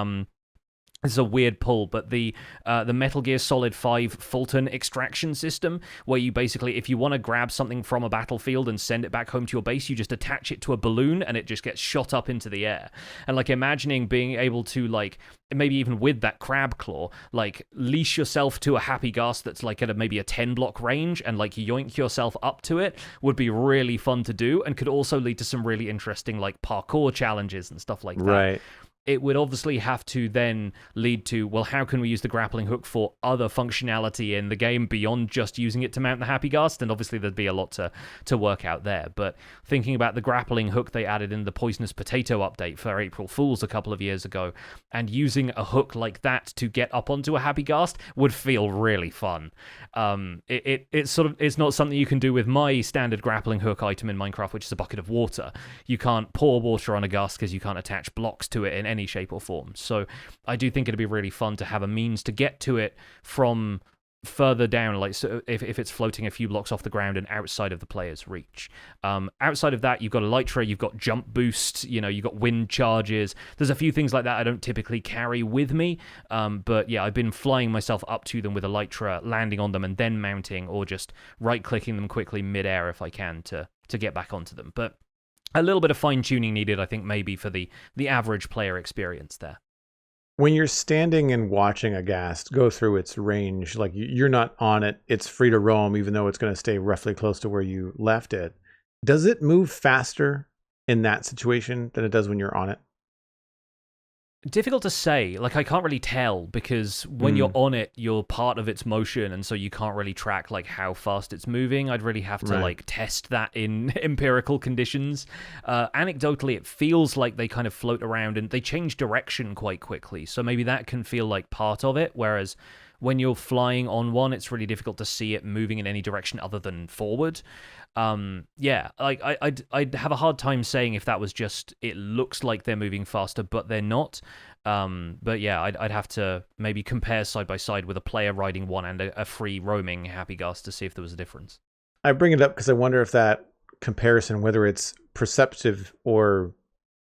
this is a weird pull, but the Metal Gear Solid 5 Fulton extraction system, where you basically, if you want to grab something from a battlefield and send it back home to your base, you just attach it to a balloon and it just gets shot up into the air. And like imagining being able to, like, maybe even with that crab claw, like leash yourself to a Happy Ghast that's like at maybe a 10 block range and like yoink yourself up to it would be really fun to do, and could also lead to some really interesting like parkour challenges and stuff like that. Right. It would obviously have to then lead to, well, how can we use the grappling hook for other functionality in the game beyond just using it to mount the Happy Ghast? And obviously there'd be a lot to work out there. But thinking about the grappling hook they added in the Poisonous Potato update for April Fools a couple of years ago, and using a hook like that to get up onto a Happy Ghast would feel really fun. It's not something you can do with my standard grappling hook item in Minecraft, which is a bucket of water. You can't pour water on a Ghast because you can't attach blocks to it in any shape or form. So I do think it'd be really fun to have a means to get to it from further down, like so if it's floating a few blocks off the ground and outside of the player's reach. Outside of that, you've got Elytra, you've got jump boost, you've got wind charges. There's a few things like that I don't typically carry with me, but yeah, I've been flying myself up to them with Elytra, landing on them and then mounting, or just right-clicking them quickly mid-air if I can to get back onto them. But a little bit of fine-tuning needed, I think, maybe for the average player experience there. When you're standing and watching a Ghast go through its range, like you're not on it, it's free to roam, even though it's going to stay roughly close to where you left it. Does it move faster in that situation than it does when you're on it? Difficult to say. Like, I can't really tell, because when you're on it, you're part of its motion, and so you can't really track like how fast it's moving. I'd really have to like test that in empirical conditions. Anecdotally, it feels like they kind of float around and they change direction quite quickly, so maybe that can feel like part of it, whereas when you're flying on one, it's really difficult to see it moving in any direction other than forward. I'd have a hard time saying if that was just, it looks like they're moving faster, but they're not. But yeah, I'd have to maybe compare side by side with a player riding one and a free roaming Happy Ghast to see if there was a difference. I bring it up because I wonder if that comparison, whether it's perceptive or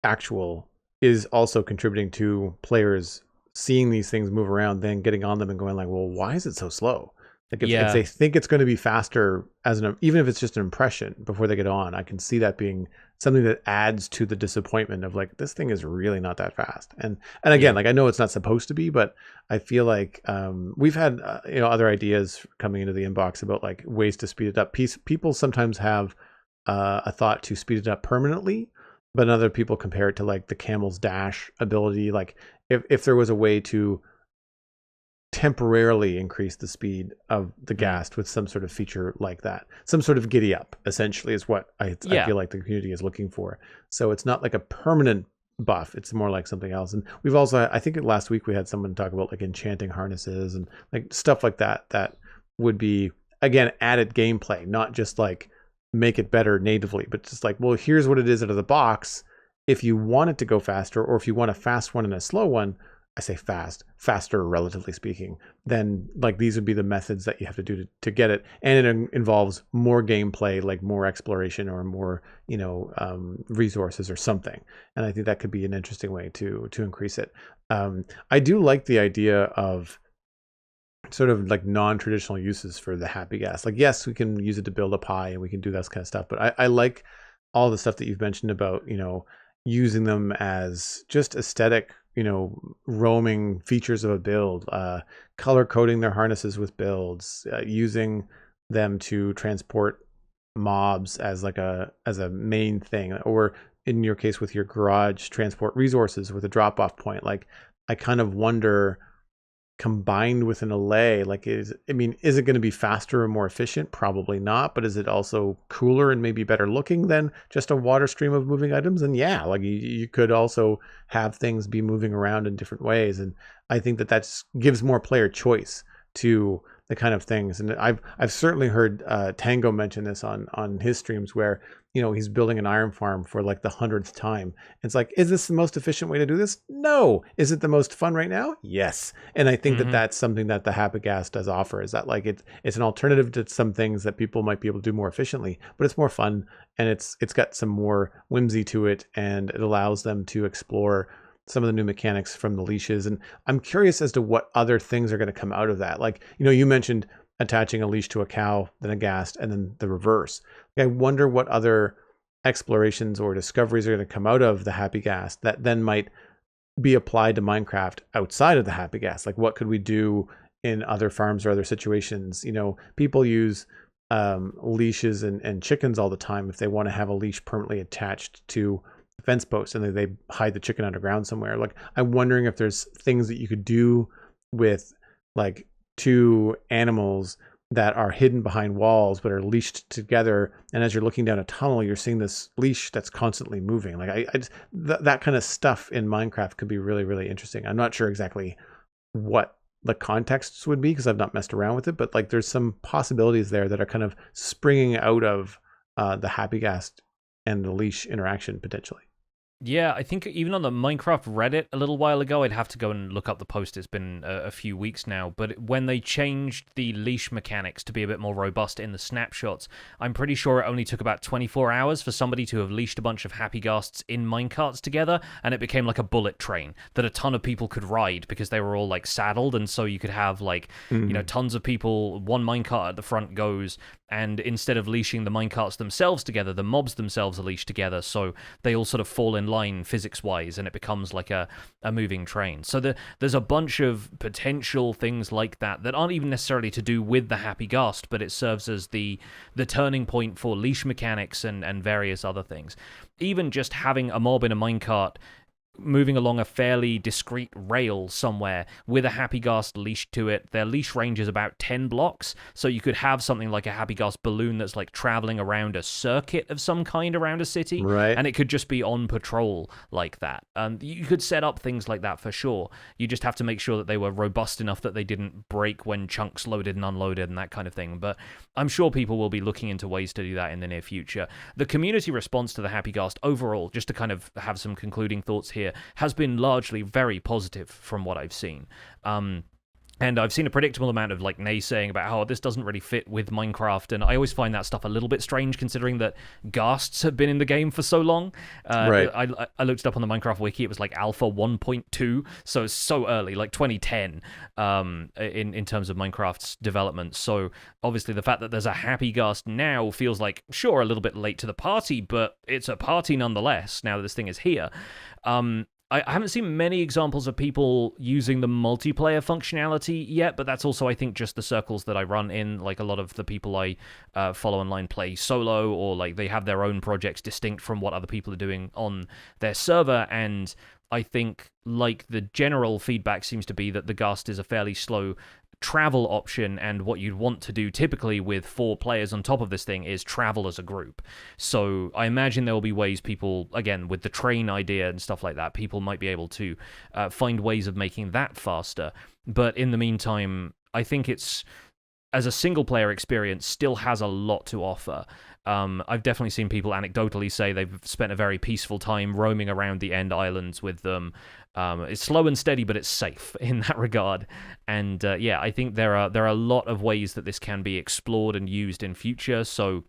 actual, is also contributing to players seeing these things move around, then getting on them and going like, well, why is it so slow? Like if they think it's going to be faster even if it's just an impression before they get on, I can see that being something that adds to the disappointment of like, this thing is really not that fast. And again, like I know it's not supposed to be, but I feel like we've had other ideas coming into the inbox about like ways to speed it up. People sometimes have a thought to speed it up permanently, but other people compare it to like the Camel's Dash ability. Like if there was a way to temporarily increase the speed of the Ghast with some sort of feature like that, some sort of giddy up essentially is what I feel like the community is looking for. So it's not like a permanent buff, it's more like something else. And we've also, I think last week we had someone talk about like enchanting harnesses and like stuff like that would be, again, added gameplay, not just like make it better natively, but just like, well, here's what it is out of the box. If you want it to go faster, or if you want a fast one and a slow one, I say faster relatively speaking, then like these would be the methods that you have to do to get it. And it involves more gameplay, like more exploration or more, resources or something. And I think that could be an interesting way to increase it. I do like the idea of sort of like non-traditional uses for the Happy Ghast. Like, yes, we can use it to build a pie and we can do that kind of stuff, but I like all the stuff that you've mentioned about, using them as just aesthetic, roaming features of a build, color coding their harnesses with builds, using them to transport mobs as like a main thing, or in your case with your garage, transport resources with a drop off point. Like, I kind of wonder, combined with an allay, like, is it going to be faster or more efficient? Probably not. But is it also cooler and maybe better looking than just a water stream of moving items? And yeah, like, you could also have things be moving around in different ways. And I think that gives more player choice to the kind of things. And I've certainly heard Tango mention this on his streams, where he's building an iron farm for like the 100th time. It's like, is this the most efficient way to do this? No. Is it the most fun right now? Yes. And I think that that's something that the Happy Ghast does offer, is that like it's an alternative to some things that people might be able to do more efficiently, but it's more fun, and it's got some more whimsy to it, and it allows them to explore some of the new mechanics from the leashes. And I'm curious as to what other things are going to come out of that. Like, you mentioned attaching a leash to a cow, then a ghast, and then the reverse. Like, I wonder what other explorations or discoveries are going to come out of the Happy Ghast that then might be applied to Minecraft outside of the Happy Ghast. Like, what could we do in other farms or other situations? People use leashes and chickens all the time if they want to have a leash permanently attached to fence posts, and they hide the chicken underground somewhere. Like, I'm wondering if there's things that you could do with like two animals that are hidden behind walls but are leashed together, and as you're looking down a tunnel, you're seeing this leash that's constantly moving. Like, I just, that kind of stuff in Minecraft could be really, really interesting. I'm not sure exactly what the contexts would be, because I've not messed around with it, but like, there's some possibilities there that are kind of springing out of the Happy Ghast and the leash interaction potentially. Yeah, I think even on the Minecraft Reddit a little while ago, I'd have to go and look up the post. It's been a few weeks now, but when they changed the leash mechanics to be a bit more robust in the snapshots, I'm pretty sure it only took about 24 hours for somebody to have leashed a bunch of Happy Ghasts in minecarts together, and it became like a bullet train that a ton of people could ride because they were all like saddled, and so you could have like, tons of people, one minecart at the front goes, and instead of leashing the minecarts themselves together, the mobs themselves are leashed together, so they all sort of fall in line physics-wise, and it becomes like a moving train. So there's a bunch of potential things like that aren't even necessarily to do with the Happy Ghast, but it serves as the turning point for leash mechanics and various other things. Even just having a mob in a minecart moving along a fairly discrete rail somewhere with a Happy Ghast leashed to it. Their leash range is about 10 blocks, so you could have something like a Happy Ghast balloon that's like traveling around a circuit of some kind around a city, right? And it could just be on patrol like that. You could set up things like that for sure. You just have to make sure that they were robust enough that they didn't break when chunks loaded and unloaded and that kind of thing. But I'm sure people will be looking into ways to do that in the near future. The community response to the Happy Ghast overall, just to kind of have some concluding thoughts here, has been largely very positive from what I've seen. And I've seen a predictable amount of like naysaying about how this doesn't really fit with Minecraft, and I always find that stuff a little bit strange considering that Ghasts have been in the game for so long. Right. I looked it up on the Minecraft wiki. It was like Alpha 1.2, so it's so early, like 2010, in terms of Minecraft's development. So obviously the fact that there's a Happy Ghast now feels like, sure, a little bit late to the party, but it's a party nonetheless now that this thing is here. I haven't seen many examples of people using the multiplayer functionality yet, but that's also, I think, just the circles that I run in. Like, a lot of the people I follow online play solo, or like they have their own projects distinct from what other people are doing on their server, and I think like the general feedback seems to be that the Ghast is a fairly slow travel option, and what you'd want to do typically with 4 players on top of this thing is travel as a group. So I imagine there will be ways people, again, with the train idea and stuff like that, people might be able to find ways of making that faster. But in the meantime, I think it's, as a single player experience, still has a lot to offer. I've definitely seen people anecdotally say they've spent a very peaceful time roaming around the end islands with them. It's slow and steady, but it's safe in that regard. And yeah, I think there are a lot of ways that this can be explored and used in future. So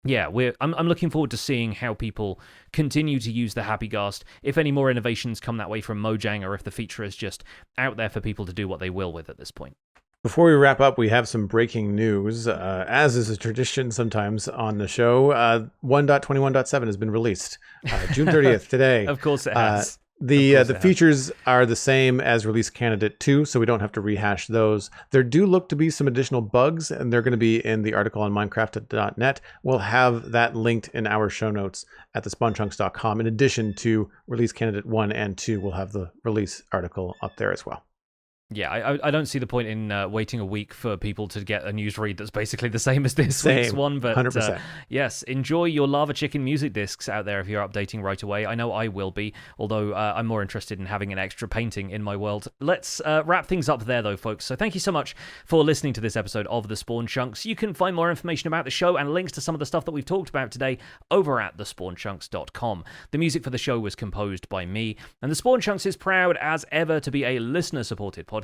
yeah, I'm looking forward to seeing how people continue to use the Happy Ghast, if any more innovations come that way from Mojang, or if the feature is just out there for people to do what they will with at this point. Before we wrap up, we have some breaking news. As is a tradition sometimes on the show, 1.21.7 has been released. June 30th, today. Of course it has. The features are the same as release candidate 2, so we don't have to rehash those. There do look to be some additional bugs, and they're going to be in the article on Minecraft.net. We'll have that linked in our show notes at thespawnchunks.com. In addition to release candidate 1 and 2, we'll have the release article up there as well. Yeah, I don't see the point in waiting a week for people to get a news read that's basically the same as this week's one. But 100%. Yes, enjoy your Lava Chicken music discs out there if you're updating right away. I know I will be, although I'm more interested in having an extra painting in my world. Let's wrap things up there, though, folks. So thank you so much for listening to this episode of The Spawn Chunks. You can find more information about the show and links to some of the stuff that we've talked about today over at thespawnchunks.com. The music for the show was composed by me, and The Spawn Chunks is proud as ever to be a listener-supported podcast.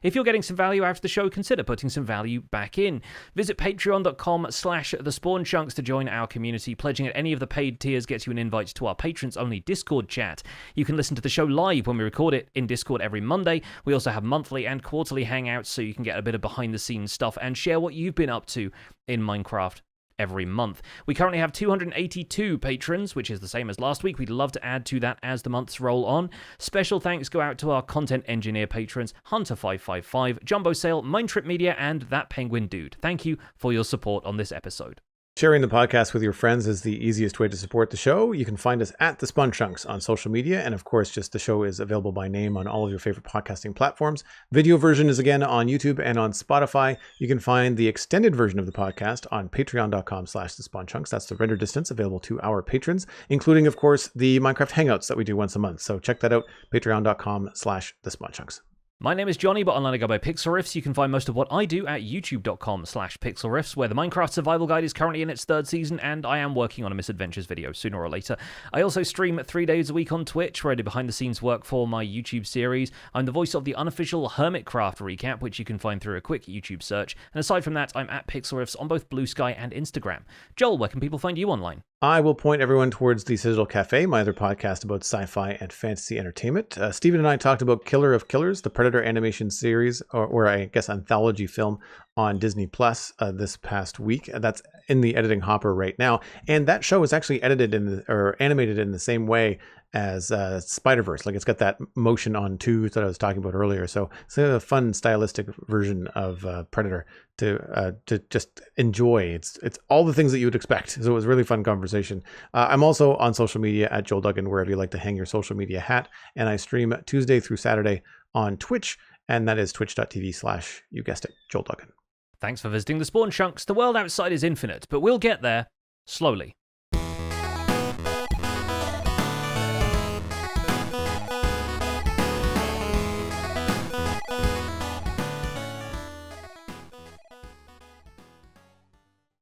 If you're getting some value out of the show, consider putting some value back in. Visit patreon.com/thespawnchunks to join our community. Pledging at any of the paid tiers gets you an invite to our patrons-only Discord chat. You can listen to the show live when we record it in Discord every Monday. We also have monthly and quarterly hangouts, so you can get a bit of behind-the-scenes stuff and share what you've been up to in Minecraft every month. We currently have 282 patrons, which is the same as last week. We'd love to add to that as the months roll on. Special thanks go out to our content engineer patrons, Hunter555, Jumbo Sale, Mindtrip Media, and That Penguin Dude. Thank you for your support on this episode. Sharing the podcast with your friends is the easiest way to support the show. You can find us at The Spawn Chunks on social media. And of course, just the show is available by name on all of your favorite podcasting platforms. Video version is again on YouTube and on Spotify. You can find the extended version of the podcast on patreon.com/thespawnchunks. That's the render distance available to our patrons, including, of course, the Minecraft Hangouts that we do once a month. So check that out, patreon.com/thespawnchunks. My name is Johnny, but online I go by Pixel Riffs. You can find most of what I do at youtube.com/pixelriffs, where the Minecraft Survival Guide is currently in its 3rd season, and I am working on a Misadventures video sooner or later. I also stream 3 days a week on Twitch, where I do behind-the-scenes work for my YouTube series. I'm the voice of the unofficial Hermitcraft recap, which you can find through a quick YouTube search. And aside from that, I'm at Pixel Riffs on both Blue Sky and Instagram. Joel, where can people find you online? I will point everyone towards the Citadel Cafe, my other podcast about sci-fi and fantasy entertainment. Steven and I talked about Killer of Killers, the Predator animation series, or I guess anthology film on Disney Plus this past week. That's in the editing hopper right now. And that show is actually edited or animated in the same way as Spider-Verse. Like, it's got that motion on twos that I was talking about earlier. So it's a fun stylistic version of Predator to just enjoy. It's all the things that you would expect. So it was a really fun conversation. I'm also on social media at Joel Duggan, wherever you like to hang your social media hat. And I stream Tuesday through Saturday on Twitch, and that is twitch.tv/ you guessed it, Joel Duggan. Thanks for visiting The Spawn Chunks. The world outside is infinite, but we'll get there slowly.